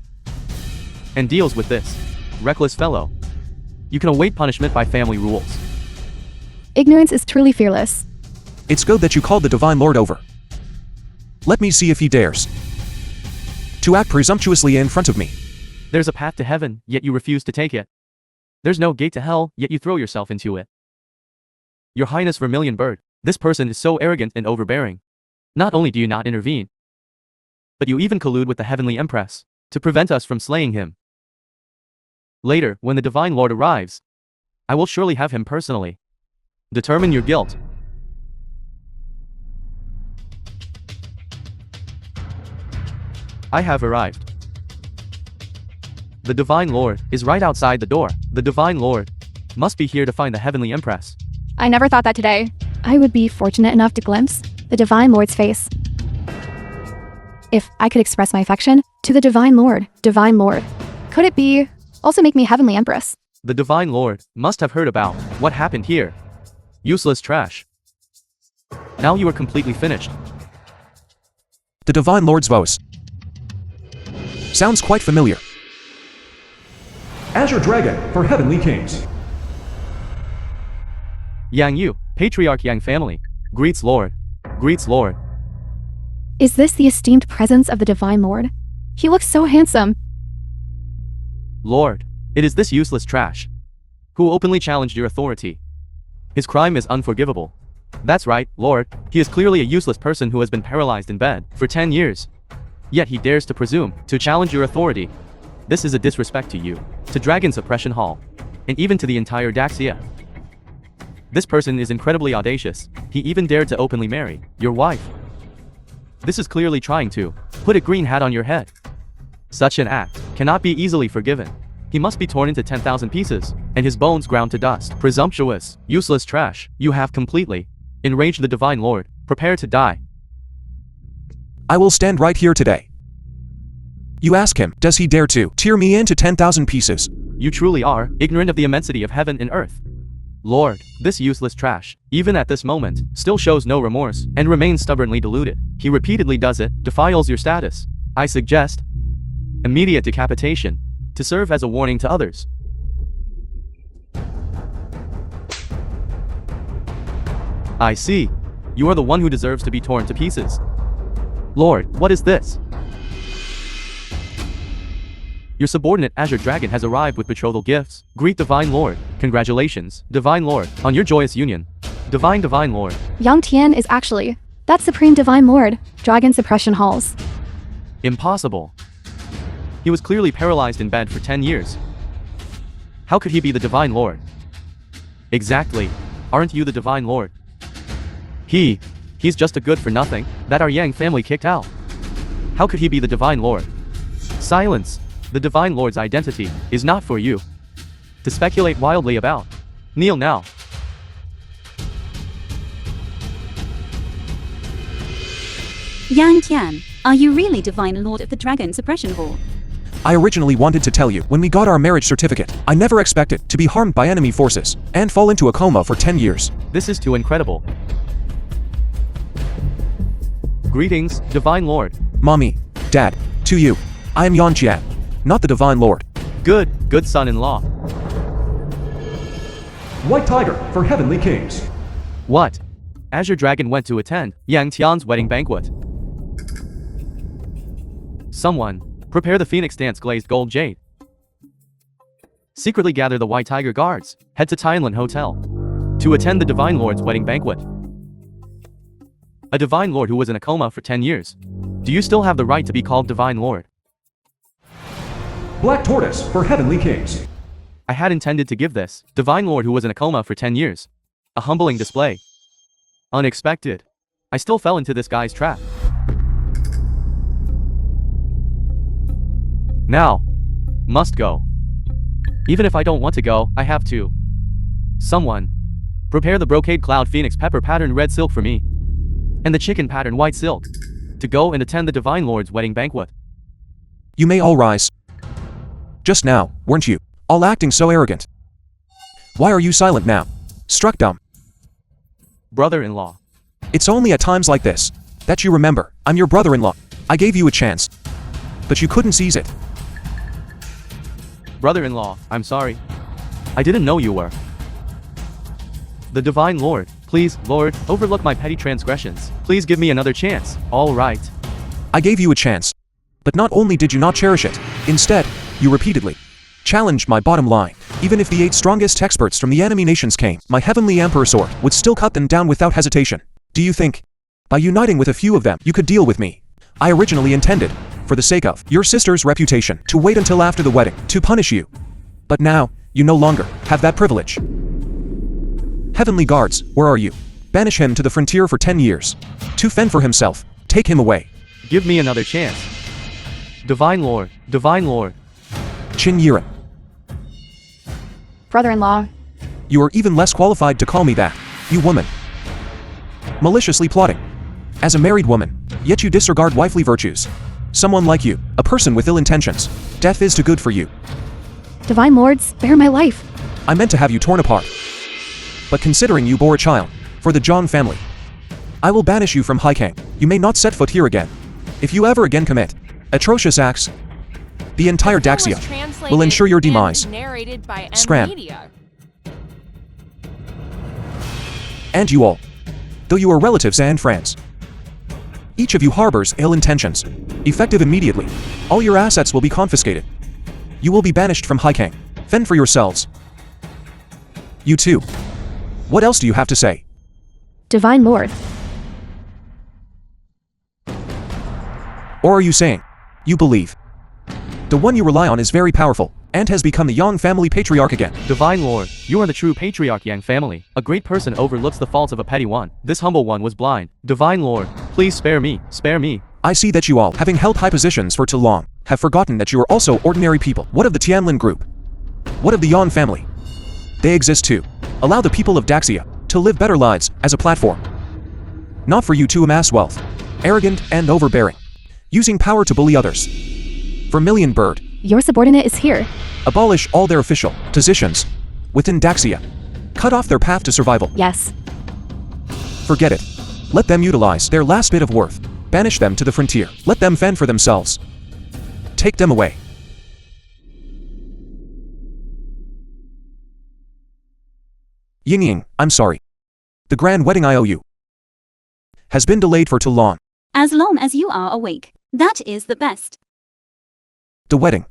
Speaker 2: and deals with this reckless fellow, you can await punishment by family rules.
Speaker 6: Ignorance is truly fearless.
Speaker 3: It's good that you called the Divine Lord over. Let me see if he dares to act presumptuously in front of me.
Speaker 2: There's a path to heaven, yet you refuse to take it. There's no gate to hell, yet you throw yourself into it. Your Highness Vermilion Bird, this person is so arrogant and overbearing. Not only do you not intervene, but you even collude with the Heavenly Empress to prevent us from slaying him. Later, when the Divine Lord arrives, I will surely have him personally determine your guilt. I have arrived. The Divine Lord is right outside the door. The Divine Lord must be here to find the Heavenly Empress.
Speaker 6: I never thought that today I would be fortunate enough to glimpse the Divine Lord's face. If I could express my affection to the Divine Lord, could it be also make me Heavenly Empress?
Speaker 2: The Divine Lord must have heard about what happened here. Useless trash. Now you are completely finished.
Speaker 3: The Divine Lord's voice sounds quite familiar.
Speaker 7: Azure Dragon for Heavenly Kings.
Speaker 2: Yang Yu, Patriarch Yang family, greets Lord. Greets Lord.
Speaker 6: Is this the esteemed presence of the Divine Lord? He looks so handsome.
Speaker 2: Lord, it is this useless trash who openly challenged your authority. His crime is unforgivable. That's right, Lord, he is clearly a useless person who has been paralyzed in bed for 10 years. Yet he dares to presume to challenge your authority. This is a disrespect to you, to Dragon Suppression Hall, and even to the entire Daxia. This person is incredibly audacious. He even dared to openly marry your wife. This is clearly trying to put a green hat on your head. Such an act cannot be easily forgiven. He must be torn into 10,000 pieces, and his bones ground to dust. Presumptuous, useless trash, you have completely enraged the Divine Lord. Prepare to die.
Speaker 3: I will stand right here today. You ask him, does he dare to tear me into 10,000 pieces?
Speaker 2: You truly are ignorant of the immensity of heaven and earth. Lord, this useless trash, even at this moment, still shows no remorse and remains stubbornly deluded. He repeatedly does it, defiles your status. I suggest immediate decapitation to serve as a warning to others. I see. You are the one who deserves to be torn to pieces. Lord, what is this? Your subordinate Azure Dragon has arrived with betrothal gifts. Greet Divine Lord. Congratulations, Divine Lord, on your joyous union. Divine Lord.
Speaker 6: Young Tian is actually that Supreme Divine Lord, Dragon Suppression Halls.
Speaker 2: Impossible. He was clearly paralyzed in bed for 10 years. How could he be the Divine Lord? Exactly. Aren't you the Divine Lord? He's just a good for nothing that our Yang family kicked out. How could he be the Divine Lord? Silence. The Divine Lord's identity is not for you to speculate wildly about. Kneel now.
Speaker 1: Yang Tian, are you really Divine Lord of the Dragon Suppression Hall?
Speaker 3: I originally wanted to tell you when we got our marriage certificate. I never expected to be harmed by enemy forces and fall into a coma for 10 years.
Speaker 2: This is too incredible. Greetings, Divine Lord.
Speaker 3: Mommy, Dad, to you. I am Yan Jian, not the Divine Lord.
Speaker 2: Good son-in-law.
Speaker 7: White Tiger for Heavenly Kings.
Speaker 2: What? Azure Dragon went to attend Yang Tian's wedding banquet. Someone, prepare the Phoenix Dance glazed gold jade. Secretly gather the White Tiger guards. Head to Tianlin Hotel to attend the Divine Lord's wedding banquet. A Divine Lord who was in a coma for 10 years. Do you still have the right to be called Divine Lord?
Speaker 7: Black Tortoise for Heavenly Kings.
Speaker 2: I had intended to give this Divine Lord who was in a coma for 10 years a humbling display. Unexpected. I still fell into this guy's trap. Now. Must go. Even if I don't want to go, I have to. Someone. Prepare the brocade cloud phoenix pepper pattern red silk for me. And the chicken pattern white silk. To go and attend the Divine Lord's wedding banquet.
Speaker 3: You may all rise. Just now, weren't you all acting so arrogant? Why are you silent now? Struck dumb.
Speaker 2: Brother-in-law.
Speaker 3: It's only at times like this that you remember, I'm your brother-in-law. I gave you a chance, but you couldn't seize it.
Speaker 2: Brother-in-law, I'm sorry. I didn't know you were the Divine Lord. Please, Lord, overlook my petty transgressions. Please give me another chance. All right.
Speaker 3: I gave you a chance, but not only did you not cherish it, instead, you repeatedly challenged my bottom line. Even if the 8 strongest experts from the enemy nations came, my heavenly Emperor sword would still cut them down without hesitation. Do you think, by uniting with a few of them, you could deal with me? I originally intended, for the sake of your sister's reputation, to wait until after the wedding, to punish you. But now, you no longer have that privilege. Heavenly guards, where are you? Banish him to the frontier for 10 years. To fend for himself, take him away.
Speaker 2: Give me another chance. Divine Lord, Divine Lord.
Speaker 3: Qin Yiren.
Speaker 6: Brother-in-law.
Speaker 3: You are even less qualified to call me that, you woman. Maliciously plotting. As a married woman, yet you disregard wifely virtues. Someone like you, a person with ill intentions, death is too good for you.
Speaker 6: Divine Lords, spare my life.
Speaker 3: I meant to have you torn apart. But considering you bore a child, for the Zhang family, I will banish you from Haikang. You may not set foot here again. If you ever again commit atrocious acts, the entire
Speaker 4: The film was
Speaker 3: Daxia
Speaker 4: translated
Speaker 3: will ensure your
Speaker 4: and
Speaker 3: demise.
Speaker 4: Narrated by
Speaker 3: Scram.
Speaker 4: Media.
Speaker 3: And you all, though you are relatives and friends. Each of you harbors ill intentions. Effective immediately, all your assets will be confiscated. You will be banished from Haikang. Fend for yourselves. You too. What else do you have to say?
Speaker 6: Divine Lord.
Speaker 3: Or are you saying, you believe the one you rely on is very powerful, and has become the Yang family patriarch again?
Speaker 2: Divine Lord, you are the true Patriarch Yang family. A great person overlooks the faults of a petty one. This humble one was blind. Divine Lord, please spare me, spare me.
Speaker 3: I see that you all, having held high positions for too long, have forgotten that you are also ordinary people. What of the Tianlin group? What of the Yang family? They exist too. Allow the people of Daxia to live better lives as a platform. Not for you to amass wealth, arrogant and overbearing, using power to bully others. Vermilion Bird.
Speaker 6: Your subordinate is here.
Speaker 3: Abolish all their official positions within Daxia. Cut off their path to survival.
Speaker 6: Yes.
Speaker 3: Forget it. Let them utilize their last bit of worth. Banish them to the frontier. Let them fend for themselves. Take them away. Ying, I'm sorry. The grand wedding I owe you has been delayed for too long.
Speaker 1: As long as you are awake, that is the best.
Speaker 3: The wedding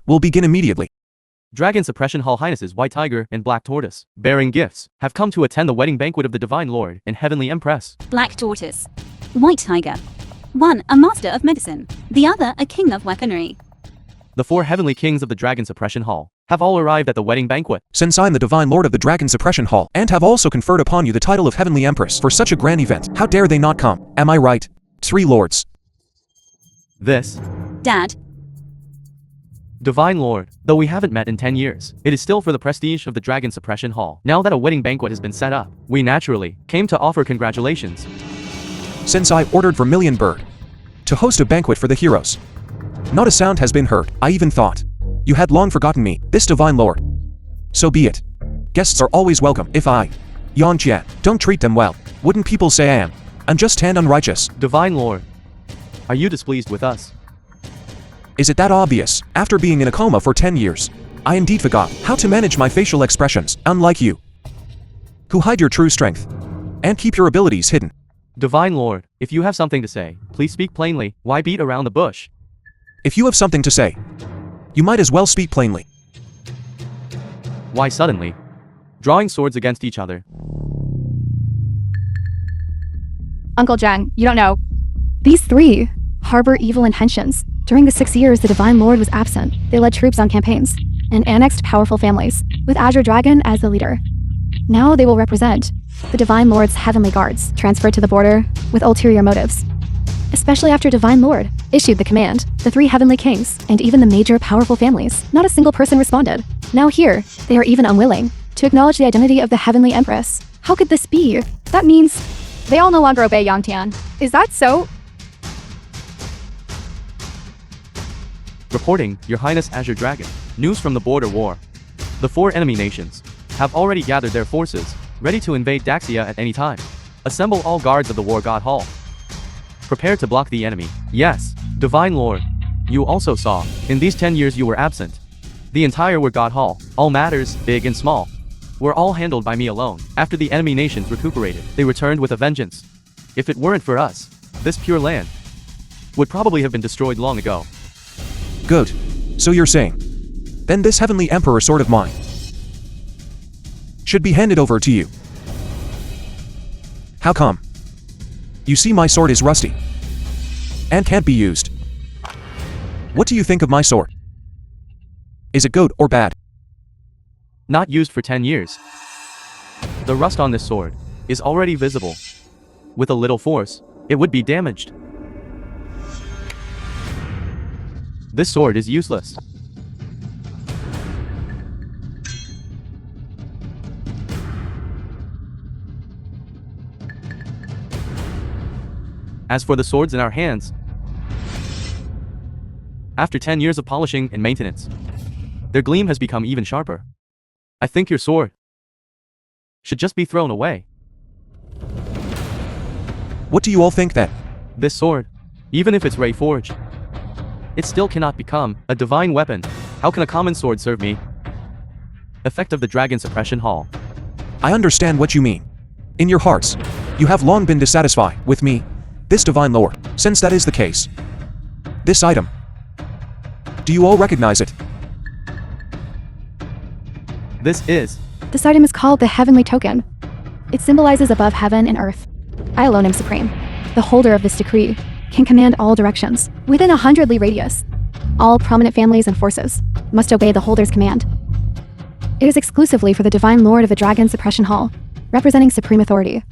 Speaker 3: will begin immediately.
Speaker 2: Dragon Suppression Hall Highnesses White Tiger and Black Tortoise, bearing gifts, have come to attend the wedding banquet of the Divine Lord and Heavenly Empress.
Speaker 1: Black Tortoise. White Tiger. One a master of medicine, the other a king of weaponry.
Speaker 2: The 4 heavenly kings of the Dragon Suppression Hall have all arrived at the wedding banquet.
Speaker 3: Since I'm the Divine Lord of the Dragon Suppression Hall, and have also conferred upon you the title of Heavenly Empress for such a grand event, how dare they not come? Am I right? 3 lords.
Speaker 2: This
Speaker 1: Dad.
Speaker 2: Divine Lord, though we haven't met in 10 years, it is still for the prestige of the Dragon Suppression Hall. Now that a wedding banquet has been set up, we naturally came to offer congratulations.
Speaker 3: Since I ordered Vermilion Bird to host a banquet for the heroes, not a sound has been heard. I even thought you had long forgotten me, this Divine Lord. So be it. Guests are always welcome. If I, Yan Jia, don't treat them well, wouldn't people say I am unjust and unrighteous?
Speaker 2: Divine Lord, are you displeased with us?
Speaker 3: Is it that obvious? After being in a coma for 10 years, I indeed forgot how to manage my facial expressions, unlike you, who hide your true strength and keep your abilities hidden.
Speaker 2: Divine Lord, if you have something to say, please speak plainly. Why beat around the bush?
Speaker 3: If you have something to say, you might as well speak plainly.
Speaker 2: Why suddenly? Drawing swords against each other.
Speaker 6: Uncle Jang, you don't know. These 3 harbor evil intentions. During the 6 years the Divine Lord was absent, they led troops on campaigns and annexed powerful families, with Azure Dragon as the leader. Now they will represent the Divine Lord's heavenly guards, transferred to the border with ulterior motives. Especially after Divine Lord issued the command, the 3 heavenly kings, and even the major powerful families, not a single person responded. Now here, they are even unwilling to acknowledge the identity of the Heavenly Empress. How could this be? That means they all no longer obey Yang Tian. Is that so?
Speaker 2: Reporting, Your Highness Azure Dragon. News from the border war. The 4 enemy nations have already gathered their forces, ready to invade Daxia at any time. Assemble all guards of the War God Hall. Prepare to block the enemy. Yes, Divine Lord. You also saw, in these 10 years you were absent. The entire War God Hall, all matters, big and small, were all handled by me alone. After the enemy nations recuperated, they returned with a vengeance. If it weren't for us, this pure land would probably have been destroyed long ago.
Speaker 3: Good. So you're saying, then this heavenly emperor sword of mine should be handed over to you. How come? You see, my sword is rusty and can't be used. What do you think of my sword? Is it good or bad?
Speaker 2: Not used for 10 years. The rust on this sword is already visible. With a little force, it would be damaged. This sword is useless. As for the swords in our hands, after 10 years of polishing and maintenance, their gleam has become even sharper. I think your sword should just be thrown away.
Speaker 3: What do you all think then?
Speaker 2: This sword, even if it's ray forged, it still cannot become a divine weapon. How can a common sword serve me? Effect of the Dragon Suppression Hall.
Speaker 3: I understand what you mean. In your hearts, you have long been dissatisfied with me, this divine lord. Since that is the case, this item, do you all recognize it?
Speaker 6: This item is called the Heavenly Token. It symbolizes above heaven and earth. I alone am supreme. The holder of this decree can command all directions within 100 li radius. All prominent families and forces must obey the holder's command. It is exclusively for the Divine Lord of the Dragon Suppression Hall, representing supreme authority.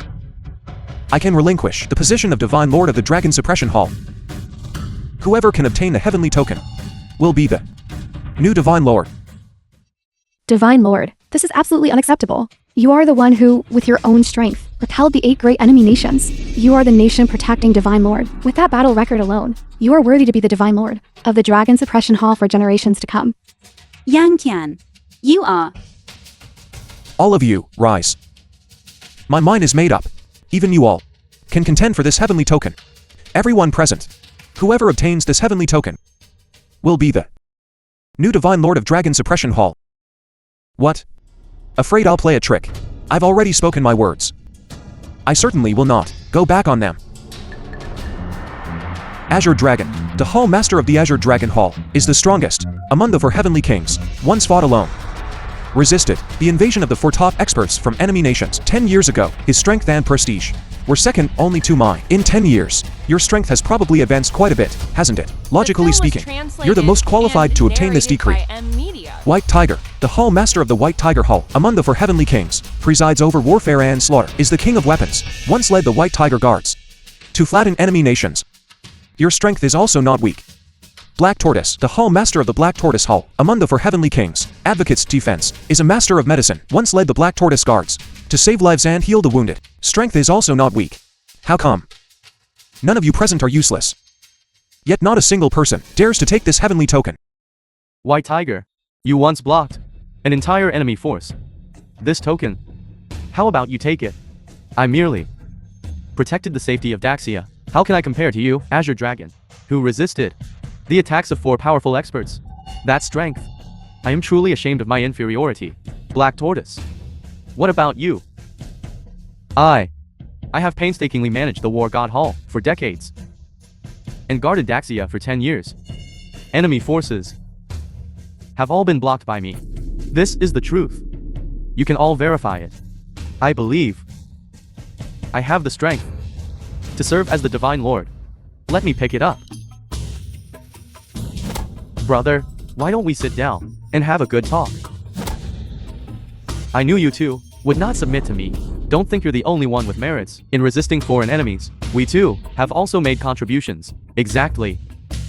Speaker 3: I can relinquish the position of Divine Lord of the Dragon Suppression Hall. Whoever can obtain the Heavenly Token will be the new Divine Lord.
Speaker 6: Divine Lord, this is absolutely unacceptable. You are the one who, with your own strength, repelled the 8 great enemy nations. You are the nation protecting Divine Lord. With that battle record alone, you are worthy to be the Divine Lord of the Dragon Suppression Hall for generations to come.
Speaker 1: Yang Tian, you are.
Speaker 3: All of you, rise. My mind is made up. Even you all can contend for this Heavenly Token. Everyone present, whoever obtains this Heavenly Token, will be the new Divine Lord of Dragon Suppression Hall. What? Afraid I'll play a trick? I've already spoken my words. I certainly will not go back on them. Azure Dragon, the Hall Master of the Azure Dragon Hall, is the strongest among the 4 heavenly kings, once fought alone. Resisted the invasion of the 4 top experts from enemy nations 10 years ago. His strength and prestige were second only to mine. In 10 years, your strength has probably advanced quite a bit, hasn't it? Logically speaking, you're the most qualified to obtain this decree. White Tiger, the Hall Master of the White Tiger Hall, among the 4 heavenly kings, presides over warfare and slaughter, is the king of weapons, once led the White Tiger Guards to flatten enemy nations. Your strength is also not weak. Black Tortoise, the Hall Master of the Black Tortoise Hall, among the 4 heavenly kings, advocates defense, is a master of medicine, once led the Black Tortoise Guards to save lives and heal the wounded. Strength is also not weak. How come? None of you present are useless. Yet not a single person dares to take this Heavenly Token.
Speaker 2: White Tiger, you once blocked an entire enemy force. This token, how about you take it? I merely protected the safety of Daxia. How can I compare to you, Azure Dragon, who resisted the attacks of 4 powerful experts? That strength. I am truly ashamed of my inferiority. Black Tortoise. What about you? I have painstakingly managed the War God Hall for decades and guarded Daxia for 10 years. Enemy forces have all been blocked by me. This is the truth. You can all verify it. I believe I have the strength to serve as the Divine Lord. Let me pick it up. Brother, why don't we sit down and have a good talk? I knew you two would not submit to me. Don't think you're the only one with merits in resisting foreign enemies. We too have also made contributions. Exactly.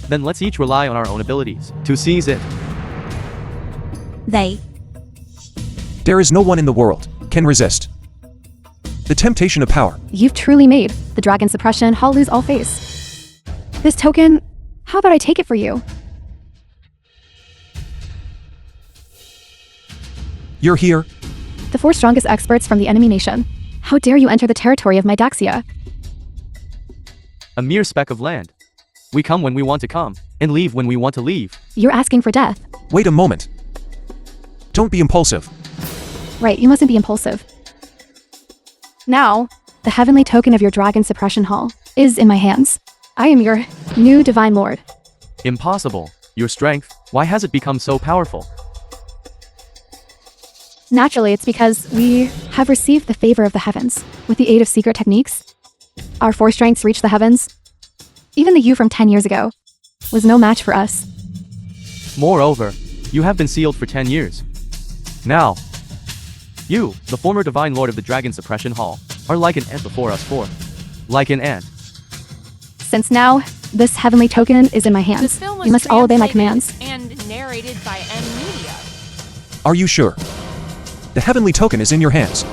Speaker 2: Then let's each rely on our own abilities to seize it.
Speaker 3: There is no one in the world can resist the temptation of power.
Speaker 6: You've truly made the Dragon Suppression Hall lose all face. This token, how about I take it for you?
Speaker 3: You're here
Speaker 6: The 4 strongest experts from the enemy nation. How dare you enter the territory of my Daxia?
Speaker 2: A mere speck of land. We come when we want to come, and leave when we want to leave.
Speaker 6: You're asking for death.
Speaker 3: Wait a moment. Don't be impulsive.
Speaker 6: Right, you mustn't be impulsive. Now, the heavenly token of your dragon suppression hall is in my hands. I am your new divine lord.
Speaker 2: Impossible. Your strength, why has it become so powerful?
Speaker 6: Naturally, it's because we have received the favor of the heavens. With the aid of secret techniques, our 4 strengths reach the heavens. Even the you from 10 years ago was no match for us.
Speaker 2: Moreover, you have been sealed for 10 years. Now, you, the former divine lord of the dragon suppression hall, are like an ant before us 4. Like an ant.
Speaker 6: Since now, this heavenly token is in my
Speaker 4: The
Speaker 6: hands.
Speaker 4: film was
Speaker 6: You must all obey my
Speaker 4: translated
Speaker 6: commands.
Speaker 4: and narrated by M Media.
Speaker 3: Are you sure? The heavenly token is in your hands.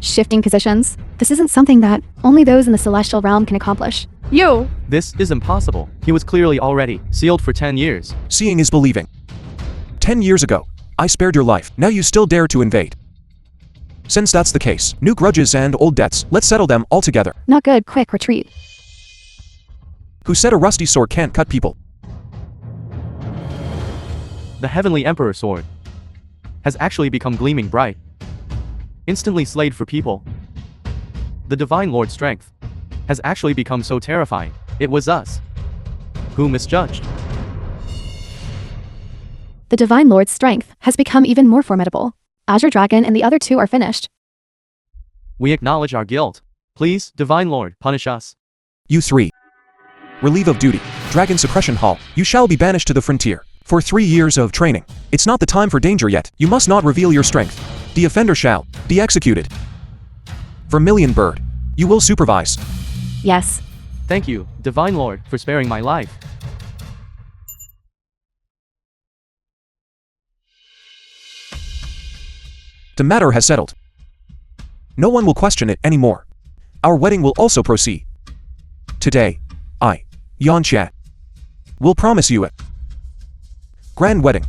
Speaker 6: Shifting positions. This isn't something that only those in the celestial realm can accomplish. You!
Speaker 2: This is impossible. He was clearly already sealed for 10 years.
Speaker 3: Seeing is believing. 10 years ago, I spared your life. Now you still dare to invade. Since that's the case, new grudges and old debts, let's settle them all together.
Speaker 6: Not good, quick, retreat.
Speaker 3: Who said a rusty sword can't cut people?
Speaker 2: The heavenly emperor sword has actually become gleaming bright. Instantly slayed for people. The divine lord's strength has actually become so terrifying. It was us who misjudged.
Speaker 6: The divine lord's strength has become even more formidable. Azure Dragon and the other 2 are finished.
Speaker 2: We acknowledge our guilt. Please, divine lord, punish us.
Speaker 3: You 3. Relieve of duty. Dragon suppression hall. You shall be banished to the frontier for 3 years of training. It's not the time for danger yet. You must not reveal your strength. The offender shall be executed. Vermilion bird. You will supervise.
Speaker 6: Yes.
Speaker 2: Thank you, divine lord, for sparing my life.
Speaker 3: The matter has settled. No one will question it anymore. Our wedding will also proceed. Today, I, Yan Xia, will promise you a grand wedding.